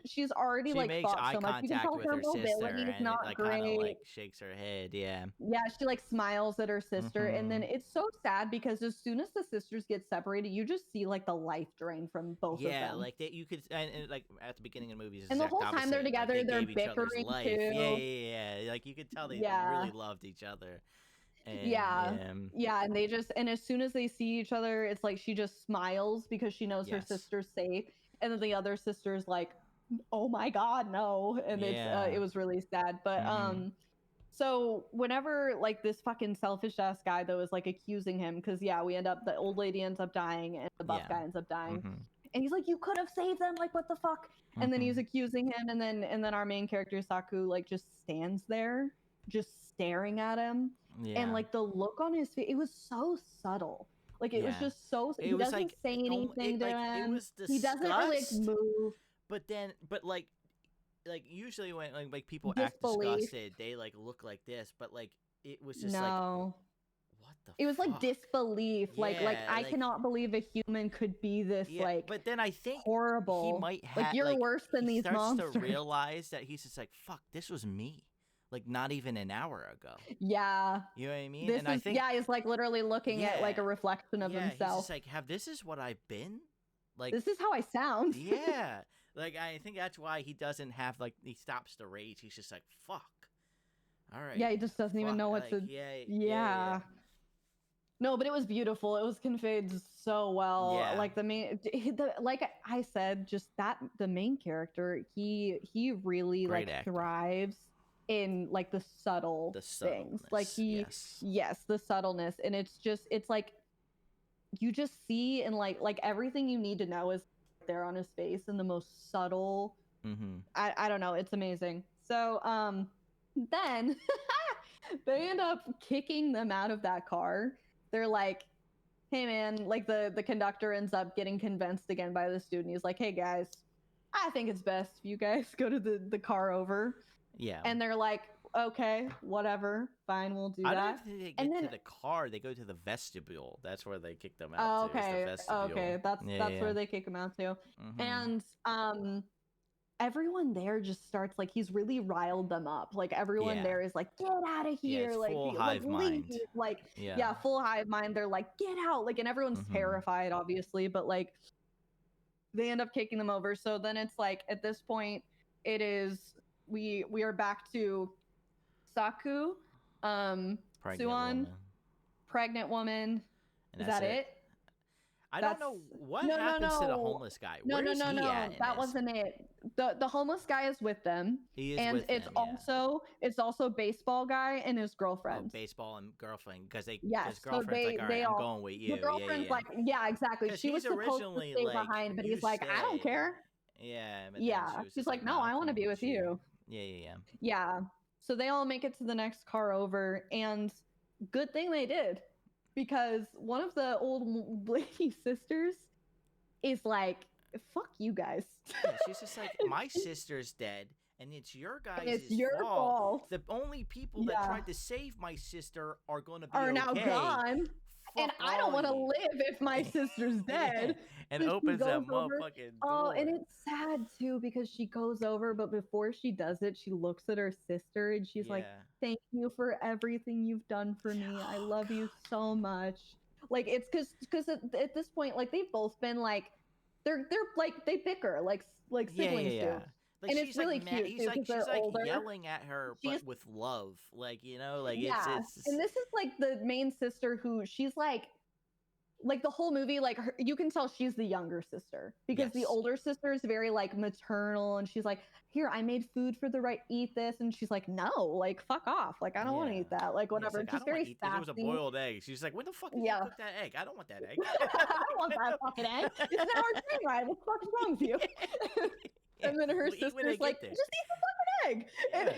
She's already she like makes fought eye so much. You can contact tell with her her sister mobility is and not it like great. kind of like shakes her head. Yeah. Yeah, she like smiles at her sister, and then it's so sad because as soon as the sisters get separated, you just see like the life drain from both of them. Yeah, like you could, and like at the beginning of the movies, and the whole time they're together, like, they're bickering too. Yeah. Like you could tell they really loved each other. And, and as soon as they see each other, it's like she just smiles because she knows her sister's safe, and then the other sister's like, "Oh my god, no!" And it was really sad. But so whenever like this fucking selfish ass guy though is like accusing him, because the old lady ends up dying and the buff guy ends up dying, and he's like, "You could have saved them, like what the fuck?" And then he's accusing him, and then our main character Saku like just stands there, just staring at him. And like the look on his face, it was so subtle. Like it was just so. He doesn't like, say anything to him. It was he doesn't really like, move. But like usually when like people act disgusted, they like look like this. But like it was just like, what the? It was fuck? like disbelief. Like I cannot believe a human could be this like. But then I think horrible. He might have like you're worse than these monsters. He starts to realize that he's just like, fuck, this was me. Like not even an hour ago. Yeah. You know what I mean? I think he's like literally looking at like a reflection of himself. He's just like, this is what I've been? Like this is how I sound. Yeah. Like I think that's why he doesn't have like he stops to rage. He's just like, fuck. All right. Yeah, he just doesn't even know what to Yeah. No, but it was beautiful. It was conveyed so well. Yeah. Like like I said, just the main character, he really Great like actor. Thrives in like the subtle things. Like the subtleness. And it's like you just see and like everything you need to know is there on his face in the most subtle. I don't know, it's amazing. So then they end up kicking them out of that car. They're like, hey man, like the conductor ends up getting convinced again by the student. He's like, hey guys, I think it's best if you guys go to the car over. Yeah. And they're like, okay, whatever, fine, we'll do that. I don't think they get to the car. They go to the vestibule. That's where they kick them out. Okay, that's where they kick them out to. And everyone there just starts like he's really riled them up. Like everyone there is like, get out of here, it's like full hive mind. Like full hive mind. They're like, get out, like, and everyone's terrified, obviously, but like they end up kicking them over. So then it's like at this point, it is we are back to Saku, Suwon, pregnant woman. Is that it? I don't know what happens to the homeless guy. No. That wasn't it. The homeless guy is with them. He is and with it's them, it's also baseball guy and his girlfriend. Oh, baseball and girlfriend because his so girlfriend's like, all right, I'm going with you. The girlfriend's like, yeah, exactly. She was supposed to stay behind, but he's like, I don't care. Yeah. She's like, no, I want to be with you. Yeah. Yeah. So they all make it to the next car over, and good thing they did, because one of the old lady sisters is like, fuck you guys. Yeah, she's just like, my sister's dead, and it's your And it's guys' your fault. fault. The only people that tried to save my sister are going to be Are okay. now gone. And I don't want to live if my sister's dead. And So opens that motherfucking door. Oh, and it's sad too, because she goes over, but before she does it, she looks at her sister and she's like, thank you for everything you've done for me. I love you so much. Like, it's because at this point, like, they've both been like, they're like, they bicker like siblings do. Like, and she's it's really like cute too, she's they're like older. yelling at her, but with love, like, you know, like it's And this is like the main sister who she's like the whole movie, like you can tell she's the younger sister, because the older sister is very like maternal, and she's like, here, I made food for the right, eat this, and she's like, no, like, fuck off, like, I don't want to eat that, like, whatever. Like, just very sassy. It was a boiled egg. She's like, when the fuck did you cook that egg? I don't want that egg. I don't want that fucking egg. It's an hour train ride. What the fuck's wrong with you? And then her sister's like, just eat the fucking egg. And,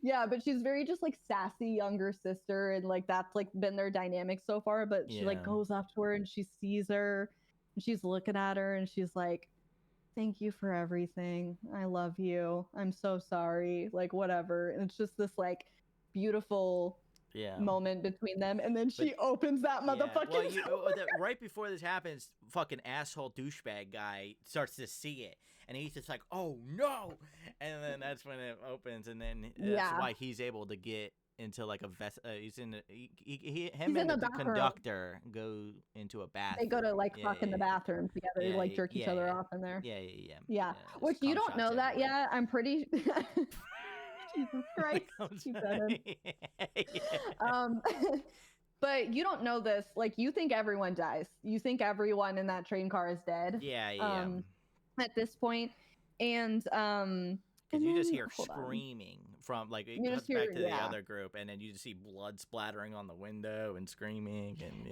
yeah, but she's very just like sassy younger sister, and like that's like been their dynamic so far. But she like goes up to her and she sees her and she's looking at her and she's like, thank you for everything. I love you. I'm so sorry. Like, whatever. And it's just this like beautiful moment between them, and then she opens that motherfucking right before this happens, fucking asshole douchebag guy starts to see it, and he's just like, oh no, and then that's when it opens, and then that's why he's able to get into like a vest. He's in the conductor go into a bathroom. They go to like fuck in the bathroom together, like jerk each other off in there. Yeah. Which you don't know that yet. I'm pretty Jesus Christ. But you don't know this. Like, you think everyone dies. You think everyone in that train car is dead. At this point. And because you just hear screaming from, like, it cuts back to the other group, and then you just see blood splattering on the window and screaming, and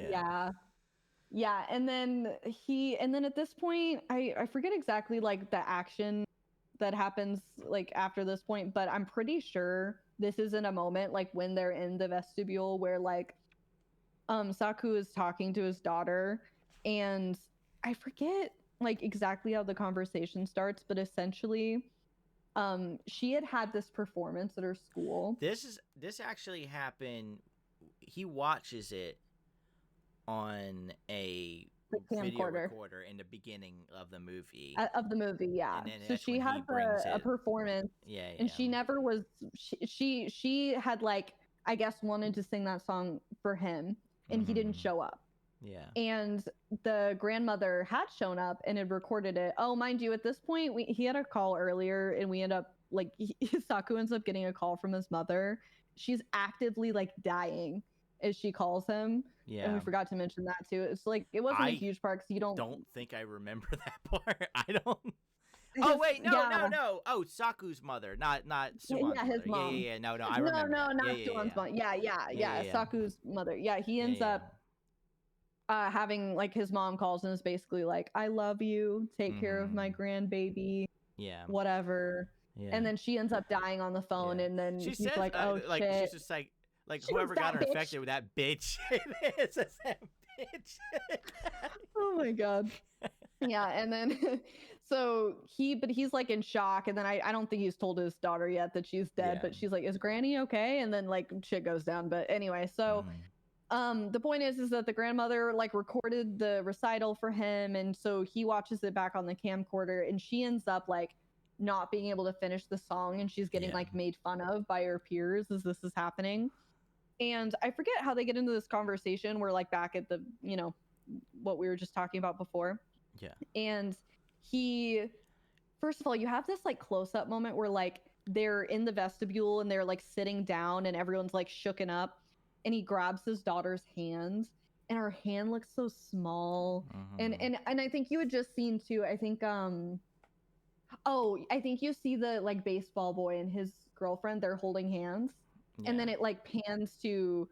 and then at this point, I forget exactly like the action that happens like after this point, but I'm pretty sure this is in a moment like when they're in the vestibule where like Saku is talking to his daughter, and I forget like exactly how the conversation starts, but essentially she had this performance at her school. This actually happened. He watches it on a video recorder in the beginning of the movie. So she had a performance. And she never was. She had like, I guess, wanted to sing that song for him, and he didn't show up. And the grandmother had shown up and had recorded it. Oh, mind you, at this point, he had a call earlier, and we end up like Saku ends up getting a call from his mother. She's actively like dying as she calls him. And we forgot to mention that too. It's like, it wasn't a huge part, because you don't think I remember that part. I don't. Oh wait, no. Oh, Saku's mother, not Suwan's mother. His mom. No, I remember. No, not Suwan's mom. Yeah. Saku's mother. Yeah, he ends up having like, his mom calls and is basically like, I love you. Take care of my grandbaby. Whatever. And then she ends up dying on the phone, and then she's like, oh like, shit. She's just like whoever got her infected with that bitch. It's just that bitch. Oh my god. Yeah, and then so he's like in shock, and then I don't think he's told his daughter yet that she's dead, but she's like, is Granny okay? And then like shit goes down. But anyway, so the point is that the grandmother like recorded the recital for him, and so he watches it back on the camcorder, and she ends up like not being able to finish the song, and she's getting like made fun of by her peers as this is happening. And I forget how they get into this conversation. We're like back at the, you know, what we were just talking about before. And first of all, you have this like close-up moment where like they're in the vestibule and they're like sitting down and everyone's like shooken up, and he grabs his daughter's hand, and her hand looks so small. And I think you had just seen too, I think I think you see the like baseball boy and his girlfriend, they're holding hands. And then it like pans to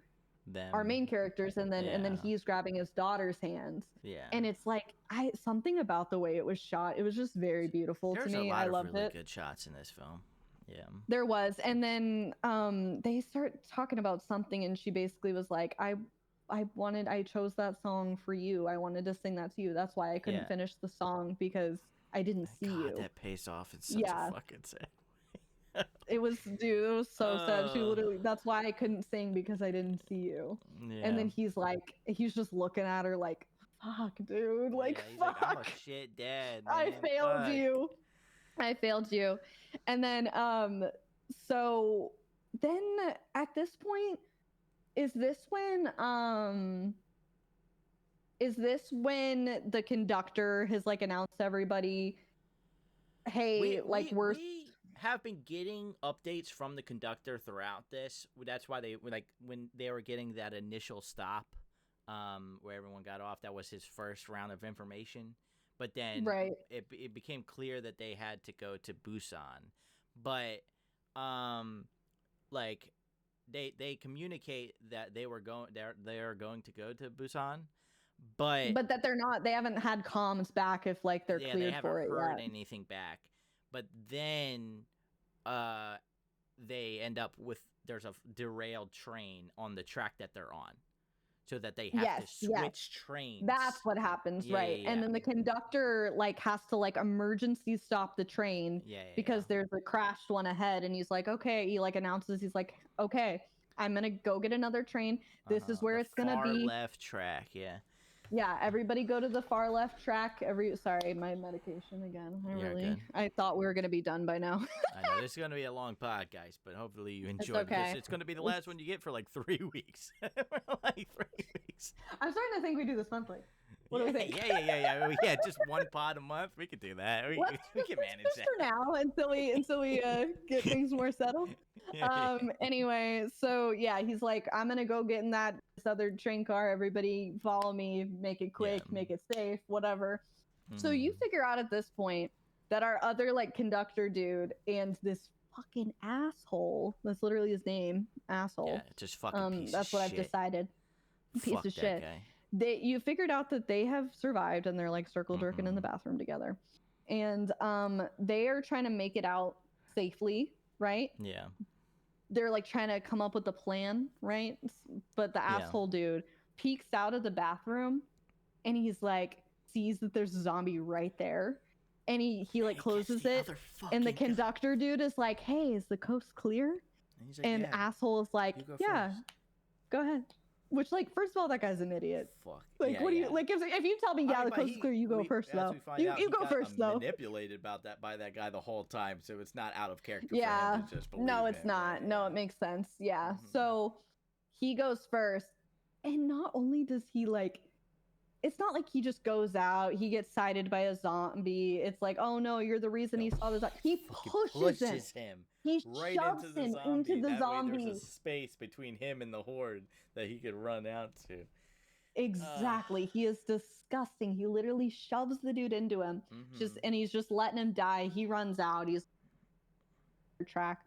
them, our main characters, and then he's grabbing his daughter's hands. And it's like, something about the way it was shot, it was just very beautiful to me. I loved it. There's a lot of really good shots in this film. Yeah. There was, and then they start talking about something, and she basically was like, I chose that song for you. I wanted to sing that to you. That's why I couldn't Yeah. finish the song because I didn't see God, you. that pays off in such Yeah. a fucking sad. It was, dude, it was so sad. She Uh, literally, that's why I couldn't sing because I didn't see you. And yeah. then he's just looking at her like, fuck, dude, like, Yeah, he's like, I'm a fuck. shit dad, I man. failed Fuck. you. I failed you. And then, so then at this point, is this when the conductor has like announced to everybody, hey, like We have been getting updates from the conductor throughout this. That's why they like when they were getting that initial stop, where everyone got off. That was his first round of information. But then right. it became clear that they had to go to Busan. But like they communicate that they are going to go to Busan, but That they haven't had comms back if like they're yeah, they cleared haven't for it heard yet. anything back. But then they end up with there's a derailed train on the track that they're on, so that they have to switch trains. That's what happens, right? Yeah. And then the conductor like has to like emergency stop the train because there's a crashed one ahead, and he's like, okay, he like announces, he's like, okay, I'm gonna go get another train. This is where it's gonna be. Far left track, yeah. Yeah, everybody go to the far left track. Sorry, my medication again. I thought we were gonna be done by now. I know this is gonna be a long pod, guys, but hopefully you enjoy it. Okay. It's gonna be the last one you get for like 3 weeks. Like 3 weeks. I'm starting to think we do this monthly. What do we think? Yeah, just one pod a month. We could do that. We can manage that for now until we get things more settled. Anyway, so yeah, he's like, I'm gonna go get in this other train car. Everybody follow me. Make it quick. Make it safe. Whatever. So you figure out at this point that our other like conductor dude and this fucking asshole. That's literally his name. Asshole. Yeah, just fucking piece That's of what shit. I've decided. Piece of shit. Guy. You figured out that they have survived and they're like circle jerking in the bathroom together, and they are trying to make it out safely, right? Yeah. They're like trying to come up with a plan, right? But the asshole dude peeks out of the bathroom and he's like sees that there's a zombie right there, and he like closes it, and the conductor dude is like, hey, is the coast clear? And like, asshole is like, yeah, go ahead. Which, like, first of all, that guy's an idiot. Fuck. Like, what do you like? If you tell me, the coast is clear, you go first, though. You go first, though. Manipulated by that guy the whole time, so it's not out of character. Yeah. For him to just believe no, it's not. No, it makes sense. Yeah. So he goes first, and not only does he like, it's not like he just goes out. He gets sighted by a zombie. It's like, oh no, you're the reason he saw the zombie. He pushes him. He right shoves him into the zombie. There's a space between him and the horde that he could run out to. Exactly. He is disgusting. He literally shoves the dude into him, and he's just letting him die. He runs out. He's track.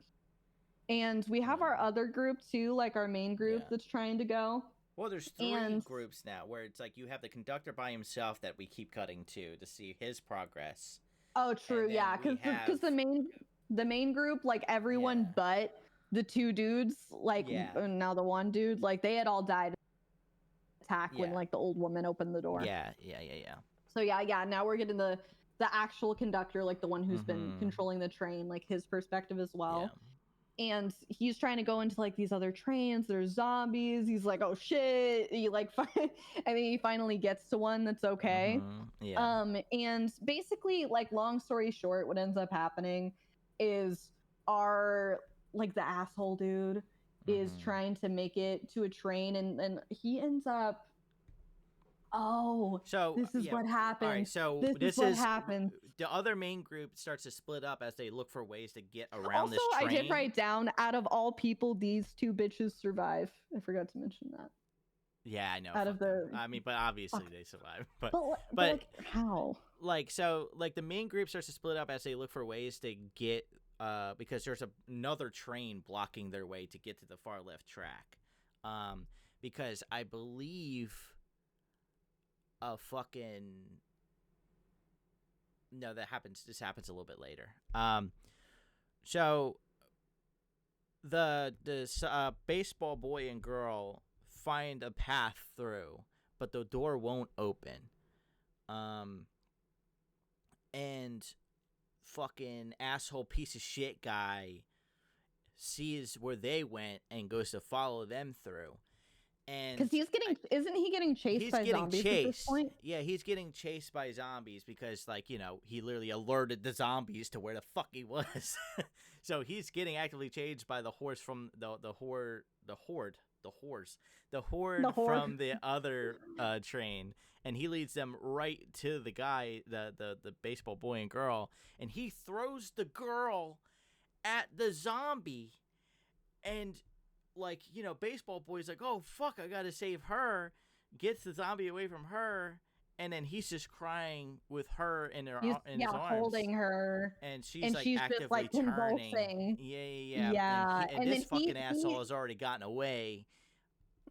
And we have our other group too, like our main group that's trying to go. Well, there's 3 groups now where it's like you have the conductor by himself that we keep cutting to see his progress. Oh, true. Yeah, because the main group, like everyone but the 2 dudes, like now the 1 dude, like they had all died attack when like the old woman opened the door. Yeah. So yeah. Now we're getting the actual conductor, like the one who's been controlling the train, like his perspective as well. Yeah. And he's trying to go into like these other trains. There's zombies. He's like, oh shit. He like, I mean, he finally gets to one that's okay. Yeah. And basically, like, long story short, what ends up happening is the asshole dude is trying to make it to a train, and he ends up. Oh, so this is what happens. All right, so this is what happens. The other main group starts to split up as they look for ways to get around this train. I did write down, out of all people, these 2 bitches survive. I forgot to mention that. Yeah, I know. I mean, but obviously they survive. But like, how? Like, so, like, the main group starts to split up as they look for ways to get, because there's another train blocking their way to get to the far left track. Because I believe no, this happens a little bit later. So the baseball boy and girl find a path through, but the door won't open. And fucking asshole piece of shit guy sees where they went and goes to follow them through. And because isn't he getting chased by zombies at this point? Yeah, he's getting chased by zombies because, like, you know, he literally alerted the zombies to where the fuck he was. So he's getting actively chased by the horse from the horde from the other train, and he leads them right to the guy, the baseball boy and girl, and he throws the girl at the zombie, and, like, you know, baseball boy's like, oh fuck, I gotta save her, gets the zombie away from her, and then he's just crying with her in his arms, holding her, and she's actively just, like, turning. convulsing. Yeah. And this fucking asshole has already gotten away.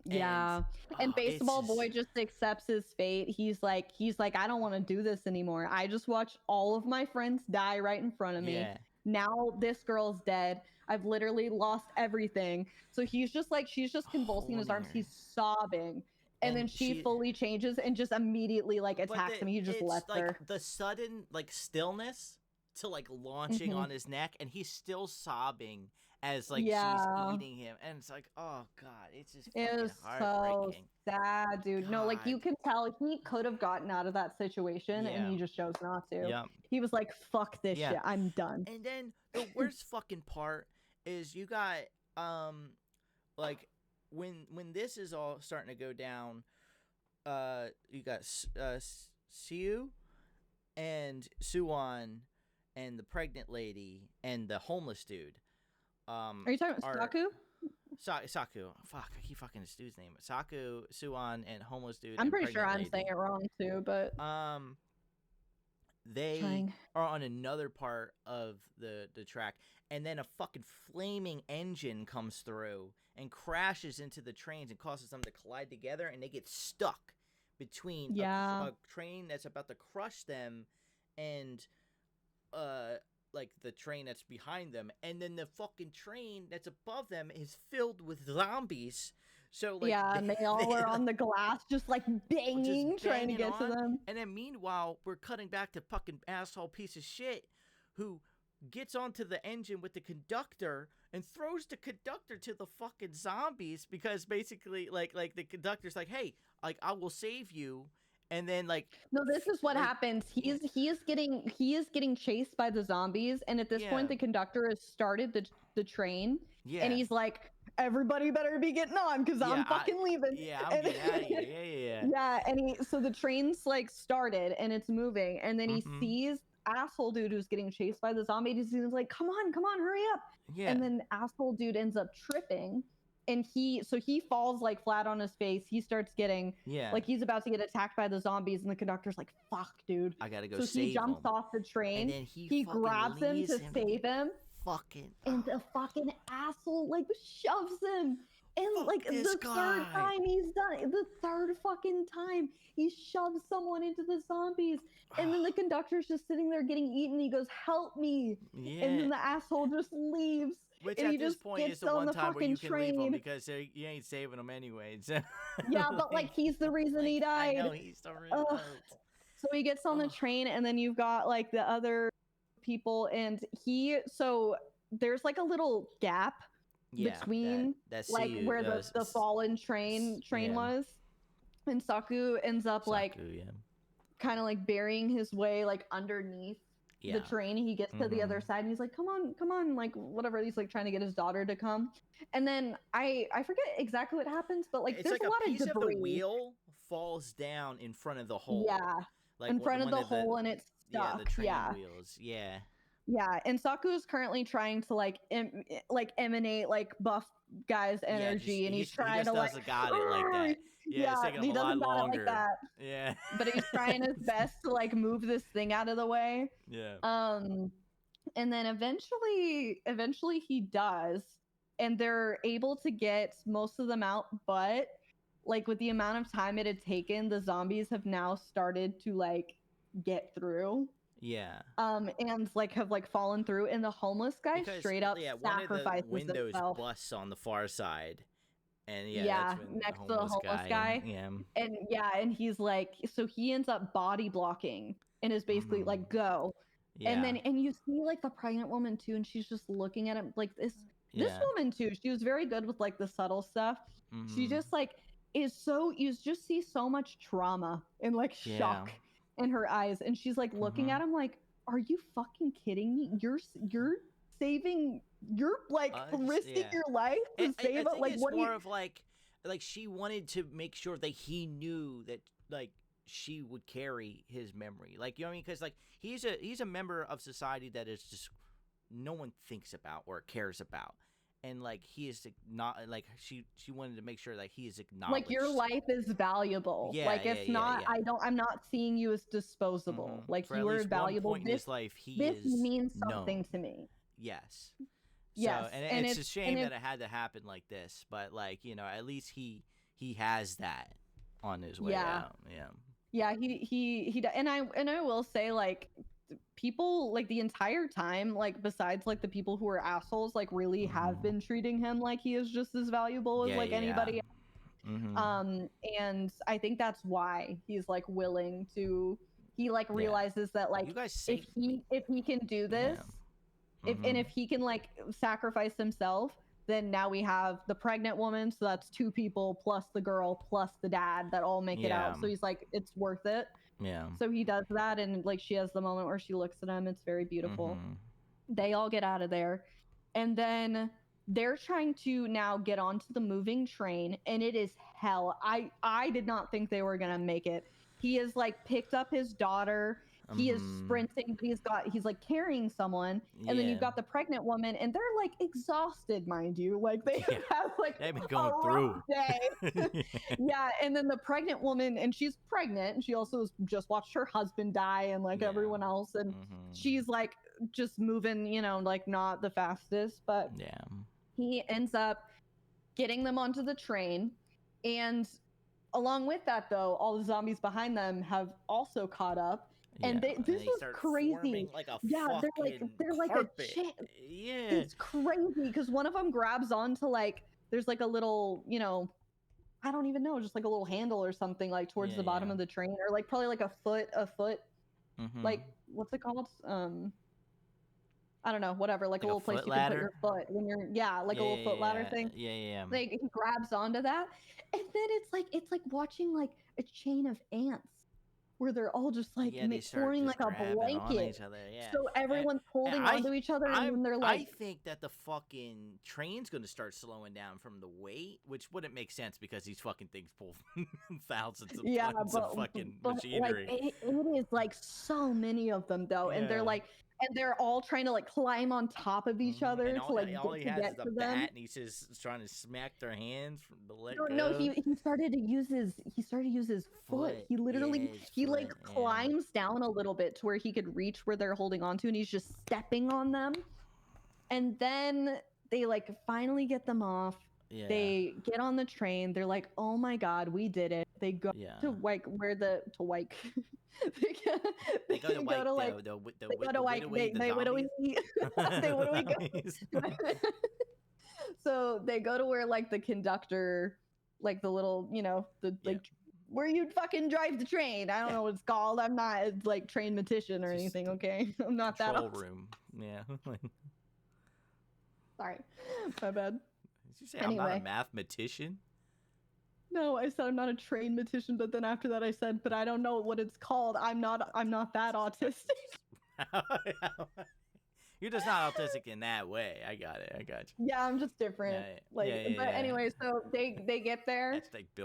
Yeah. And baseball boy just accepts his fate. He's like, I don't want to do this anymore. I just watched all of my friends die right in front of me. Yeah. Now this girl's dead. I've literally lost everything. So he's just like, she's just convulsing in his arms. He's sobbing. And then she fully changes and just immediately, like, attacks him. He just lets her. The sudden, like, stillness to, like, launching on his neck, and he's still sobbing as, like, she's eating him. And it's like, oh god, it's just fucking heartbreaking. So sad, dude. God. No, like, you can tell he could have gotten out of that situation, and he just chose not to. Yeah. He was like, fuck this shit, I'm done. And then the worst fucking part is you got like, when this is all starting to go down, you got Siu and Suwon and the pregnant lady and the homeless dude. Are you talking about Saku? Saku. Fuck, I keep fucking this dude's name. Saku, Suwon, and homeless dude. I'm pretty sure I'm saying it wrong too, but they are on another part of the track, and then a fucking flaming engine comes through and crashes into the trains and causes them to collide together, and they get stuck between a train that's about to crush them and like the train that's behind them, and then the fucking train that's above them is filled with zombies. So, like, and they all are on the glass, just like banging, trying to get to them. And then meanwhile, we're cutting back to fucking asshole piece of shit who gets onto the engine with the conductor and throws the conductor to the fucking zombies, because basically, like the conductor's like, hey, like, I will save you. And then, like, no, this is what happens. He is getting chased by the zombies, and at this point, the conductor has started the train, and he's like, everybody better be getting on, because I'm fucking leaving. I'm getting out of here. Yeah, and so the train's like started and it's moving, and then he sees asshole dude who's getting chased by the zombie. He's like, come on, hurry up. And then asshole dude ends up tripping. And he falls, like, flat on his face. He starts getting, like, he's about to get attacked by the zombies, and the conductor's like, fuck, dude. I gotta go save him. So he jumps off the train. And then he grabs him to save him. And the fucking asshole, like, shoves him. And, like, the third time he's done it. The third fucking time he shoves someone into the zombies. And then the conductor's just sitting there getting eaten. He goes, help me. And then the asshole just leaves. Which at this point is the one time where you can leave him, because you ain't saving him anyways. Yeah, but, like, he's the reason he died. I know, he's the reason. So he gets on the train, and then you've got, like, the other people, and so there's, like, a little gap between like where the fallen train was, and Saku ends up kind of like burying his way, like, underneath the train. He gets to the other side, and he's like, come on, like, whatever. He's like trying to get his daughter to come, and then I forget exactly what happens, but, like, there's like a lot piece of debris. Of the wheel falls down in front of the hole. Like, in front of the hole, and it's stuck. The train wheels. Yeah, and Saku is currently trying to, like, emanate, like, buff guy's energy, and he's trying to, like, got it like that. It's taking him a lot longer. Like that. But he's trying his best to, like, move this thing out of the way. And then eventually he does, and they're able to get most of them out, but, like, with the amount of time it had taken, the zombies have now started to, like, get through. Yeah. and like have like fallen through, and the homeless guy Because straight up one of the sacrifices windows himself. busts on the far side, and yeah, that's Yeah, when the next to the homeless homeless guy. guy. Yeah. And yeah, and he's like, so he ends up body blocking and is basically Mhm. like, go. And Yeah. then and you see like the pregnant woman too, and she's just looking at him like this Yeah. woman too. She was very good with like the subtle stuff. She Mhm. just like is so you just see so much trauma and like Yeah. shock in her eyes, and she's like looking at Mhm. him like, are you fucking kidding me? You're saving, you're like risking Yeah. your life to I save it. think Like it's what do you? more of like she wanted to make sure that he knew that like she would carry his memory. Like, you know what I mean? Because like he's a member of society that is just no one thinks about or cares about. And like he is not like she wanted to make sure that he is acknowledged. Like your life is valuable. Yeah, Like yeah, it's yeah, not, yeah. I'm not seeing you as disposable. Like For at you are least one valuable. point in his life, he This is means something known. to me. Yes. So, Yes. and And it's a shame it's that it had to happen like this, but like, at least he has that on his way yeah. out. Yeah. Yeah, and I will say like people like the entire time, like besides like the people who are assholes, like really have been treating him like he is just as valuable as Yeah, like yeah. anybody. Mhm. And I think that's why he's like willing to, he like Yeah. realizes that like You guys saved me. if he can do this, Yeah. if he can like sacrifice himself, then now we have the pregnant woman, so that's two people plus the girl plus the dad that all make it Yeah. out. So he's like, it's worth it. Yeah. So he does that, and like she has the moment where she looks at him. It's very beautiful. Mhm. They all get out of there, and then they're trying to now get onto the moving train, and it is hell. I did not think they were gonna make it. He has like picked up his daughter. He is Mhm. sprinting, but he's like carrying someone, and then you've Yeah. got the pregnant woman, and they're like exhausted, mind you. Like they Yeah. have like They've been a going rough through day. it. Yeah, and then the pregnant woman, and she's pregnant, and she also has just watched her husband die, and like Yeah. everyone else, and Mhm. she's like just moving, like not the fastest, but Yeah. he ends up getting them onto the train. And along with that, though, all the zombies behind them have also caught up. And Yeah. And this they was start crazy. forming like a Yeah, fucking they're like a carpet. chain. Yeah. It's crazy because one of them grabs onto like, there's like a little, I don't even know, just like a little handle or something like towards the bottom of the train, or like probably like a foot, Mhm. like what's it called? I don't know, whatever, like a Like a little place foot you can put your ladder. foot when you're, yeah, like a little foot ladder thing. Yeah, yeah. Like he grabs onto that, and then it's like watching like a chain of ants where they're all just like Yeah, they start forming just like a grabbing on blanket. each other. Yeah, So and, everyone's and holding onto each other, and then they're I like, think that the fucking train's gonna start slowing down from the weight, which wouldn't make sense because these fucking things pull thousands of yeah, tons of fucking but like machinery. it is like so many of them though, and Yeah. they're all trying to like climb on top of each And other to like all he to has get is a to them. bat, and he's just trying to smack their hands from to let No, go. he started to use his foot. Foot, He literally yeah, his he like foot, yeah. climbs down a little bit to where he could reach where they're holding on to, and he's just stepping on them. And then they like finally get them off. Yeah. They get on the train. They're like, "Oh my god, we did it!" They go Yeah. to like where the to Wyke. They go to White, like the they go to Wyke. They widowy. They widowy go. So they go to where like the conductor, like the little, the like where you'd fucking drive the train. I don't know what it's called. I'm not like train matician or anything. Okay, I'm not that. Control room. Yeah. Sorry, my bad. Did you say I'm not a mathematician? No, I said I'm not a train matician, but then after that I said, but I don't know what it's called. I'm not that autistic. You're just not autistic in that way. I got it. I got you. Yeah, I'm just different. Anyway, so they get there.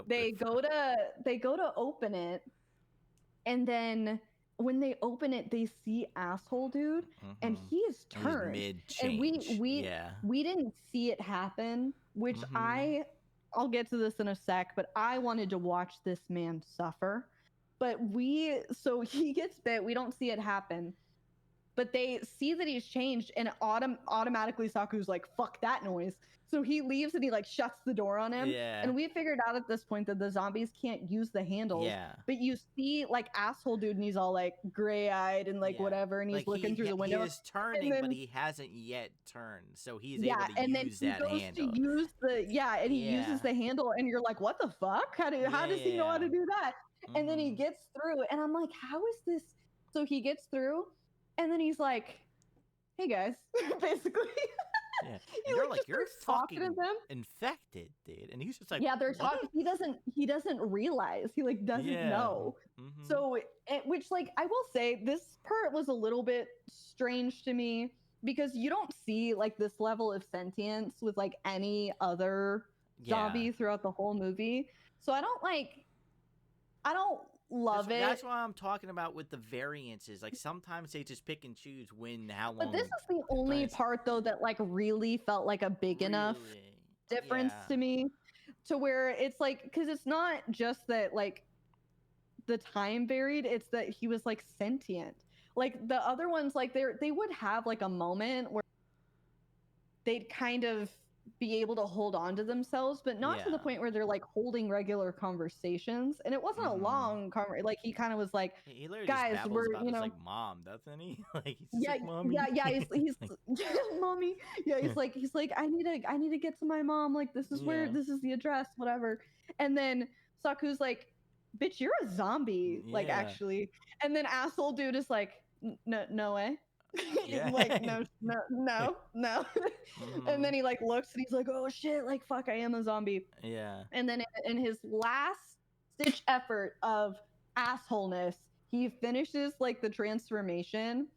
They go to open it, and then when they open it, they see asshole dude, and he is turned. And we didn't see it happen, which I'll get to this in a sec, but I wanted to watch this man suffer. But so he gets bit. We don't see it happen. but they see that he's changed, and automatically Saku's like, fuck that noise. So he leaves and he like shuts the door on him. Yeah. And we figured out at this point that the zombies can't use the handles. Yeah. But you see like asshole dude, and he's all like gray-eyed and like whatever, and he's like looking through the window. He is turning, then, but he hasn't yet turned, so he's able to and use then he that goes handle. to use the and he uses the handle, and you're like, what the fuck? How does he know how to do that? And then he gets through, and I'm like, how is this? So he gets through, and then he's like, hey guys, basically. Yeah. And they're like, you're fucking infected, dude. And he's just like, they're talking. He doesn't realize. He like doesn't know. So, which like I will say, this part was a little bit strange to me, because you don't see like this level of sentience with like any other zombie throughout the whole movie. So I don't love it. That's what I'm talking about with the variances. Like sometimes they just pick and choose how long. But this is the only part though that like really felt like a big enough difference to me, to where it's like, because it's not just that like the time varied, it's that he was like sentient. Like the other ones, like they would have like a moment where they'd kind of be able to hold on to themselves, but not to the point where they're like holding regular conversations. And it wasn't a long conversation. Like he kind of was like, he literally guys, just we're about you know his, like mom, doesn't he? Like he's yeah, like, mommy. he's mommy. Yeah, he's like, I need to get to my mom. Like this is where this is the address, whatever. And then Saku's like, bitch, you're a zombie, like actually. And then asshole dude is like, no way. Like no. And then he like looks and he's like, oh shit, like fuck, I am a zombie. And then in his last stitch effort of assholeness, he finishes like the transformation,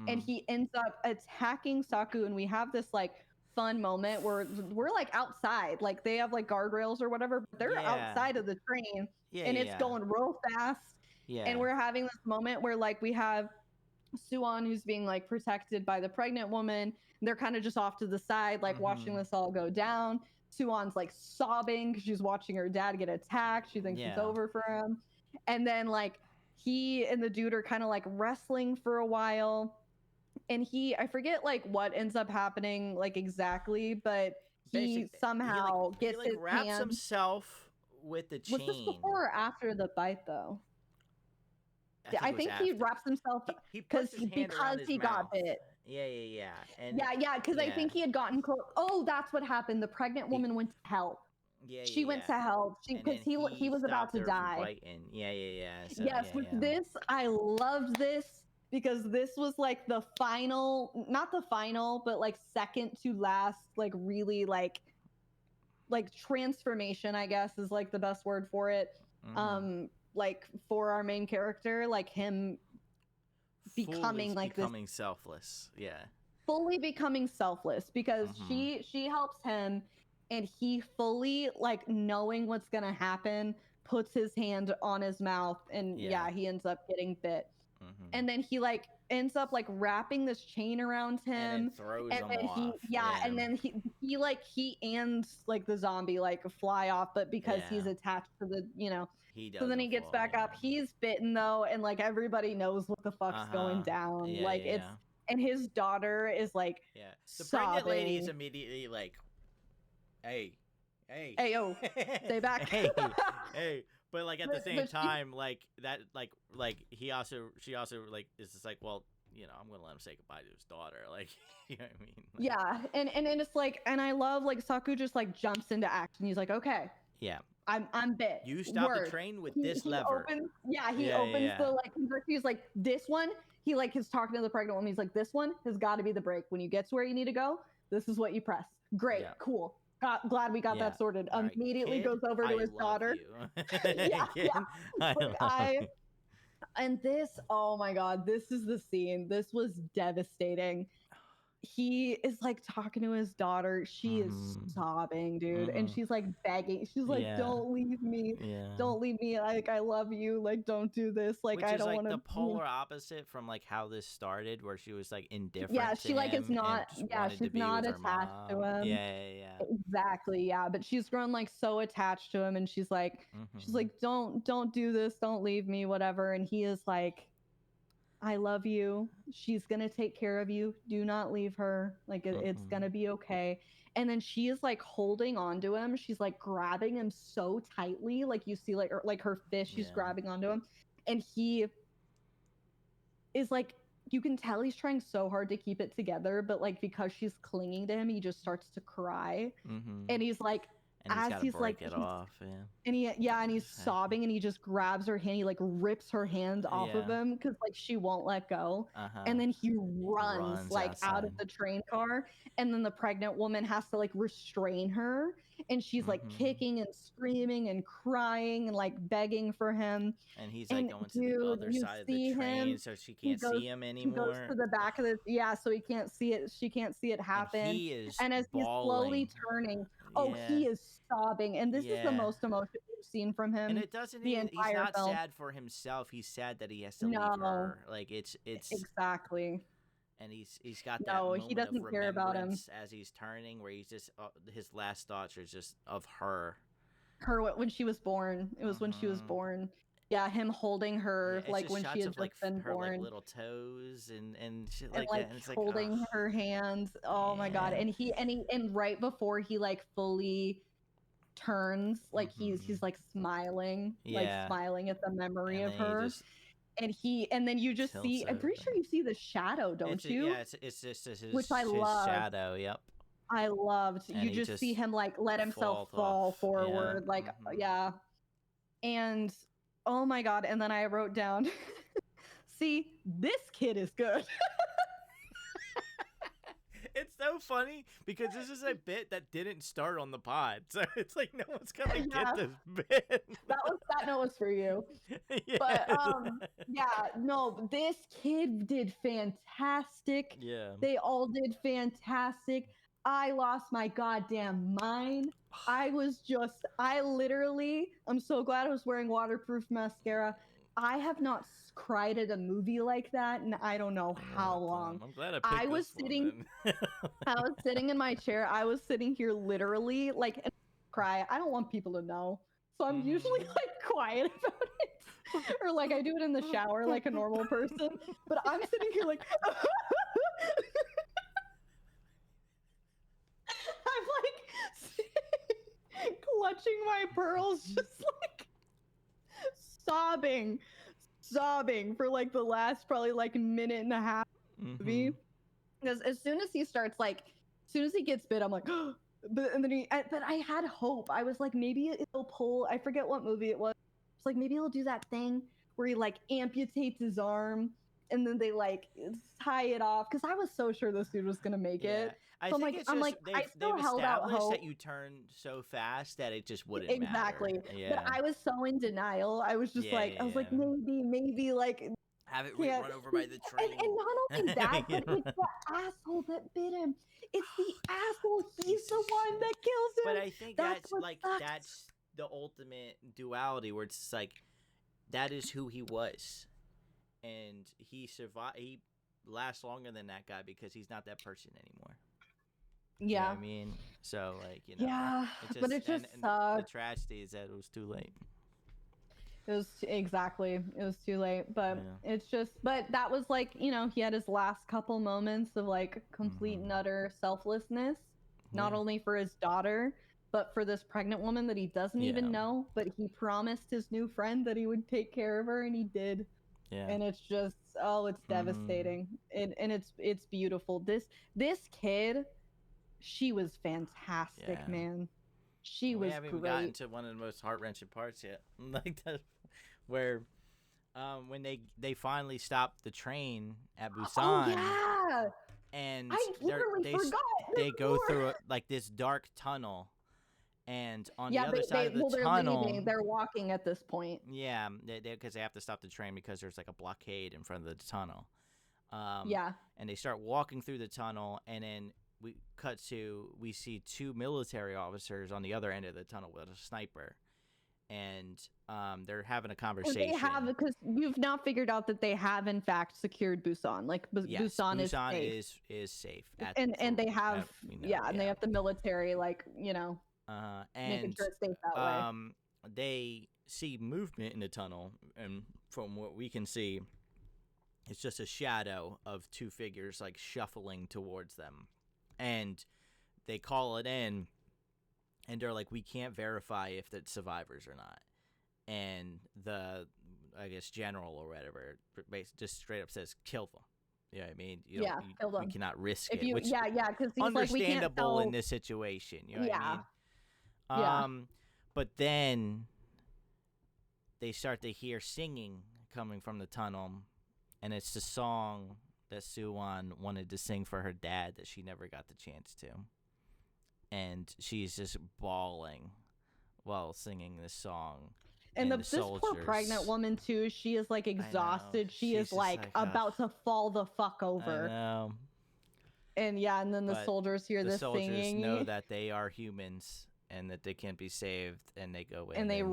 and he ends up attacking Saku, and we have this like fun moment where we're like outside, like they have like guardrails or whatever, but they're outside of the train, and it's going real fast. And we're having this moment where like we have Suwon, who's being like protected by the pregnant woman. They're kind of just off to the side, like watching this all go down. Suwon's like sobbing because she's watching her dad get attacked. She thinks it's over for him. And then like he and the dude are kind of like wrestling for a while. And I forget like what ends up happening like exactly, but he somehow gets his wraps hand. himself with the chain. Was this before or after the bite though? I think he wraps himself because he got bit. And because I think he had gotten close. Oh, that's what happened. The pregnant woman went to help. She went to help because he was about to die. This I loved this, because this was like the final, not the final, but like second to last, like really like transformation, I guess is like the best word for it. Like for our main character, like him becoming selfless. Fully becoming selfless, because she helps him, and he fully like knowing what's gonna happen puts his hand on his mouth, and he ends up getting bit. And then he like ends up like wrapping this chain around him, and throws him off. And then he and like the zombie like fly off, but because he's attached to the so then he gets back up. He's bitten though, and like everybody knows what the fuck's going down. It's and his daughter is like the sobbing. pregnant lady is immediately like, hey yo, stay back. hey. But like at the same time, like that, like she also like is just like, well, I'm gonna let him say goodbye to his daughter, like, you know what I mean? Like, and it's like, and I love like Saku just like jumps into action. He's like, okay, I'm bit. You stop the train with this lever. Opens the like converter. He's like, this one. He like is talking to the pregnant woman. He's like, this one has got to be the brake. When you get to where you need to go, this is what you press. Great, cool. Glad we got that sorted. Right, Immediately kid, goes over to his daughter. And this, oh my god, this is the scene. This was devastating. He is like talking to his daughter. She is sobbing, dude, and she's like begging. She's like, "Don't leave me, don't leave me. Like, I love you. Like, don't do this. Like, which I don't want to." Which is like the polar opposite from like how this started, where she was like indifferent. Yeah, she like is not. Yeah, she's not attached to him. Yeah. Exactly. Yeah, but she's grown like so attached to him, and she's like, don't do this. Don't leave me. Whatever. And he is like, I love you. She's going to take care of you. Do not leave her. Like, it's going to be okay. And then she is like holding on to him. She's like grabbing him so tightly. Like, you see, like her fist, she's grabbing onto him. And he is like, you can tell he's trying so hard to keep it together. But like, because she's clinging to him, he just starts to cry. And he's like, and he's break it off, and he's sobbing, and he just grabs her hand. He like rips her hand off of him because like she won't let go. And then he runs like outside. Out of the train car, and then the pregnant woman has to like restrain her, and she's like kicking and screaming and crying and like begging for him. And he's like going to the other side of the train, so she can't see him anymore. He goes to the back of the so he can't see it. She can't see it happen. And he is and as bawling. He's slowly turning, he is sobbing, and this is the most emotional scene from him. And it doesn't. He's not sad for himself. He's sad that he has to leave her. Like it's exactly. And he's got that moment he doesn't of care about him as he's turning, where he's just his last thoughts are just of her. Her when she was born. It was when she was born. Yeah, him holding her like when she had just been her, born. Like little toes and shit and like that. And it's holding her hands. Oh my god! And right before he like fully turns, like he's like smiling, like smiling at the memory of her. And then you just see. I'm pretty sure you see the shadow, don't you? It's just his, which I his love. shadow. Yep. I loved. And you just see him like let himself fall forward, and oh my god! And then I wrote down, see, this kid is good. It's so funny because this is a bit that didn't start on the pod, so it's like no one's gonna get this bit. that note was for you. But no, this kid did fantastic. Yeah, they all did fantastic. I lost my goddamn mind. I'm so glad I was wearing waterproof mascara. I have not cried at a movie like that, and I don't know how long. I'm glad I was sitting in my chair. I was sitting here literally like cry. I don't want people to know, so I'm usually like quiet about it, or like I do it in the shower like a normal person. But I'm sitting here like. I'm like clutching my pearls, just like sobbing for like the last probably like minute and a half movie. Because as soon as he gets bit, I'm like, but I had hope. I was like, maybe it'll pull. I forget what movie it was. It's like maybe he'll do that thing where he like amputates his arm. And then they like tie it off, because I was so sure this dude was gonna make it. I still held out hope. That you turn so fast that it just wouldn't exactly. matter. Yeah. But I was so in denial. I was just I was like, maybe like have it run over by the train. And not only that, but it's the asshole that bit him. It's the asshole. He's the one that kills him. But I think that's the ultimate duality, where it's like that is who he was. And he survived. He lasts longer than that guy because he's not that person anymore. Yeah, you know what I mean, so like but it just the tragedy is that it was too late. It was too late, but it's just. But that was like he had his last couple moments of like complete and utter selflessness, not only for his daughter but for this pregnant woman that he doesn't even know. But he promised his new friend that he would take care of her, and he did. Yeah. And it's just it's devastating. And it's beautiful. This kid, she was fantastic, man. She was great. We haven't even gotten to one of the most heart-wrenching parts yet. Like that, where when they finally stopped the train at Busan. Oh yeah. And I literally forgot. They go through like this dark tunnel. And on the other side of the tunnel, they're walking at this point. Yeah, because they have to stop the train because there's like a blockade in front of the tunnel. And they start walking through the tunnel, and then we see two military officers on the other end of the tunnel with a sniper, and they're having a conversation. They have, because you've now figured out that they have in fact secured Busan. Like Busan is safe. And they have and they have the military and making sure it's safe that way. They see movement in the tunnel, and from what we can see, It's just a shadow of two figures like shuffling towards them, and they call it in, and they're like, we can't verify if it's survivors or not. And the, I guess, general or whatever just straight up says, kill them. You know what I mean? Kill them. We cannot risk if it. you, Which because he's understandable like, we can't tell. in this situation. You know what I mean? Yeah. But then they start to hear singing coming from the tunnel, and it's the song that Suwon wanted to sing for her dad that she never got the chance to. And she's just bawling while singing this song. And the this poor pregnant woman too, she is like exhausted. She is like about to fall the fuck over. I know. And yeah, and then the soldiers hear this singing. The soldiers know that they are humans and that they can't be saved, and they go in. And they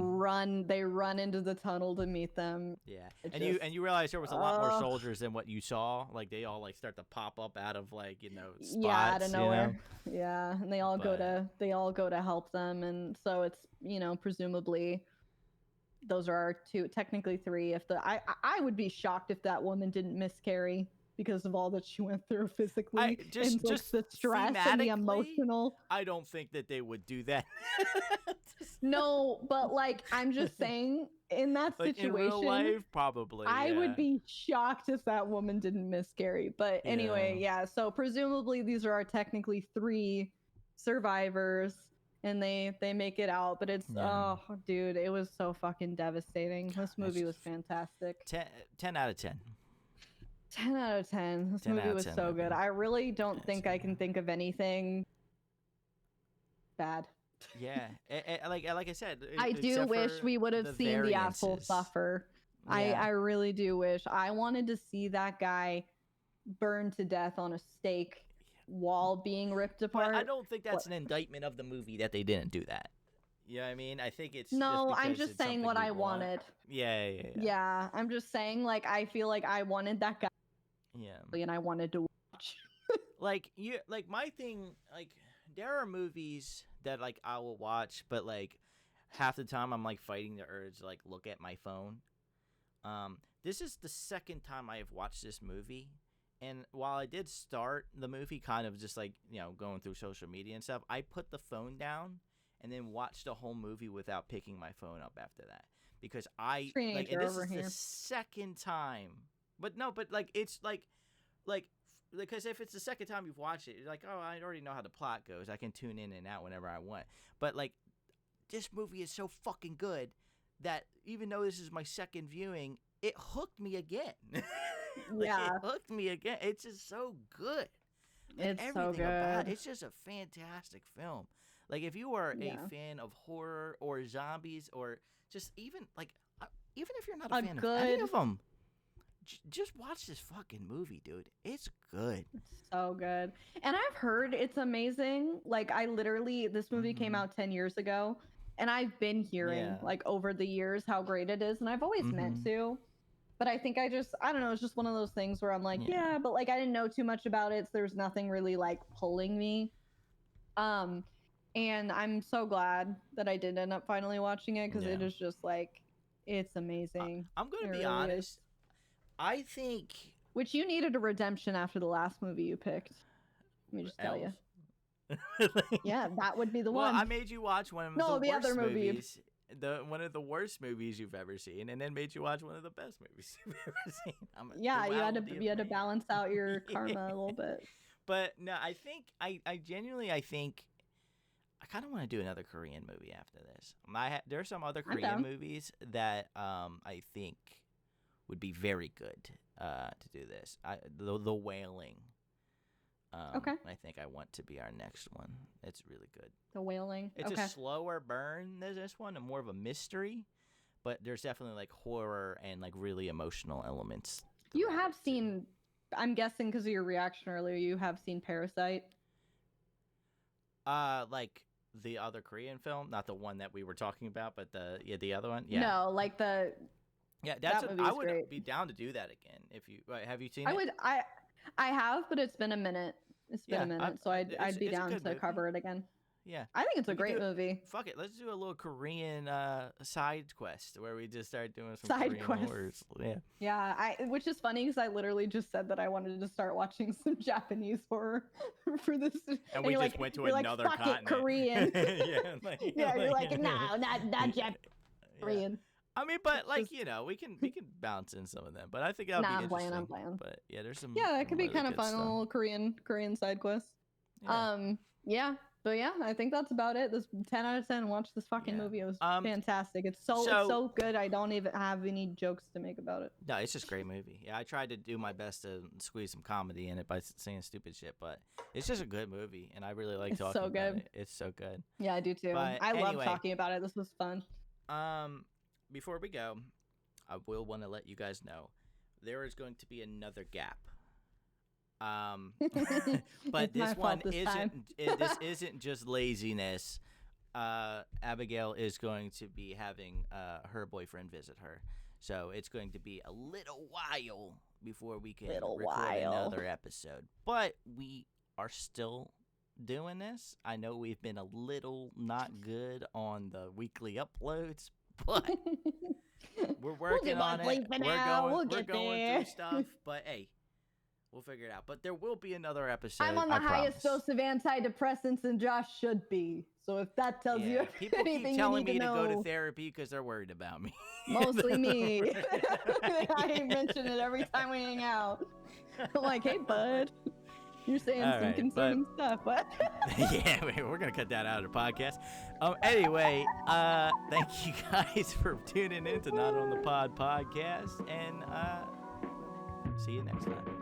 run into the tunnel to meet them. Yeah. And you realize there was a lot more soldiers than what you saw. Like they all like start to pop up out of like, spots. Yeah, out of nowhere. Yeah. And they all go to help them, and so it's, presumably those are our technically three. If I would be shocked if that woman didn't miscarry because of all that she went through physically, just the stress and the emotional. I don't think that they would do that. No, but like I'm just saying, in that situation, in real life, probably. I would be shocked if that woman didn't miscarry. But anyway, so presumably these are our technically three survivors. And they make it out, but it's oh dude, it was so fucking devastating. This movie was fantastic. 10 out of 10. 10 out of 10. This movie was so good. I really don't think I can think of anything bad. Yeah, like I said, I do wish we would have seen the asshole suffer. Yeah. I really do wish. I wanted to see that guy burn to death on a stake while being ripped apart. But I don't think that's an indictment of the movie that they didn't do that. You know what I mean? I think it's I'm just saying what I wanted. Yeah. I'm just saying, like, I feel like I wanted that guy. Yeah. And I wanted to watch. like my thing, like there are movies that like I will watch, but like half the time I'm like fighting the urge to like look at my phone. This is the second time I have watched this movie. And while I did start the movie kind of just like, going through social media and stuff, I put the phone down and then watched the whole movie without picking my phone up after that. Because and this is the second time. But no, but like, it's like, because if it's the second time you've watched it, you're like, oh, I already know how the plot goes. I can tune in and out whenever I want. But like, this movie is so fucking good that even though this is my second viewing, it hooked me again. It hooked me again. It's just so good. It's so good. It's just a fantastic film. Like if you are a fan of horror or zombies or just even if you're not a fan of any of them, just watch this fucking movie, dude. It's good. It's so good. And I've heard it's amazing. Like this movie came out 10 years ago, and I've been hearing like over the years how great it is, and I've always meant to. But I think I don't know, it's just one of those things where I'm like, but like I didn't know too much about it, so there's nothing really like pulling me. And I'm so glad that I did end up finally watching it, because it is just like, it's amazing. I'm going to be honest. I think... Which you needed a redemption after the last movie you picked. Let me just tell you. Yeah, that would be the one. Well, I made you watch one of the other movies. One of the worst movies you've ever seen, and then made you watch one of the best movies you've ever seen. You had to balance out your karma a little bit. But no, I genuinely think I kind of want to do another Korean movie after this. There are some other Korean movies that I think would be very good to do this. The Wailing. Okay. I think I want to be our next one. It's really good. The Wailing. It's a slower burn than this one, and more of a mystery, but there's definitely like horror and like really emotional elements. You have seen, I'm guessing because of your reaction earlier, you have seen Parasite. Like the other Korean film, not the one that we were talking about, but the other one. Yeah. No, like the. Yeah, I would be down to do that again. If you have you seen it? I have, but it's been a minute. It's been a minute, so I'd be down to cover it again. Yeah. I think it's We a could great do movie. Fuck it. Let's do a little Korean side quest where we just start doing some Side Korean quest. horrors. Yeah. Yeah, which is funny because I literally just said that I wanted to start watching some Japanese horror for this, And we you're just like, went to you're another like, fuck continent. it, Korean. Yeah, Yeah, you're like, no, not Japanese. Yeah. Korean. I mean, but It's like just- we can bounce in some of them. But I think that would Nah, be I'm playing, interesting. I'm playing. But yeah, there's some. Yeah, that could be really kind of good fun, a stuff. little Korean side quest. Yeah. Yeah, but yeah, I think that's about it. This 10 out of 10. Watch this fucking Yeah. movie. It was fantastic. It's so good. I don't even have any jokes to make about it. No, it's just a great movie. Yeah, I tried to do my best to squeeze some comedy in it by saying stupid shit, but it's just a good movie, and I really like It's talking so about good. it. It's so good. Yeah, I do too. But I love anyway, talking about it. This was fun. Before we go, I will want to let you guys know there is going to be another gap. But It's my this fault one this time. this isn't just laziness. Abigail is going to be having her boyfriend visit her, so it's going to be a little while before we can record another episode. But we are still doing this. I know we've been a little not good on the weekly uploads, but we're working on it. We're going there. through stuff, but hey, we'll figure it out. But there will be another episode. I'm on the I highest promise. dose of antidepressants, and Josh should be. So if that tells you Yeah, people anything keep telling you need me to know, go to therapy because they're worried about me. mostly me. I mention it every time we hang out. I'm like, hey, bud, you're saying All some right, concerning stuff. What? Yeah, we're gonna cut that out of the podcast. Anyway, thank you guys for tuning in to Not on the Pod podcast, and see you next time.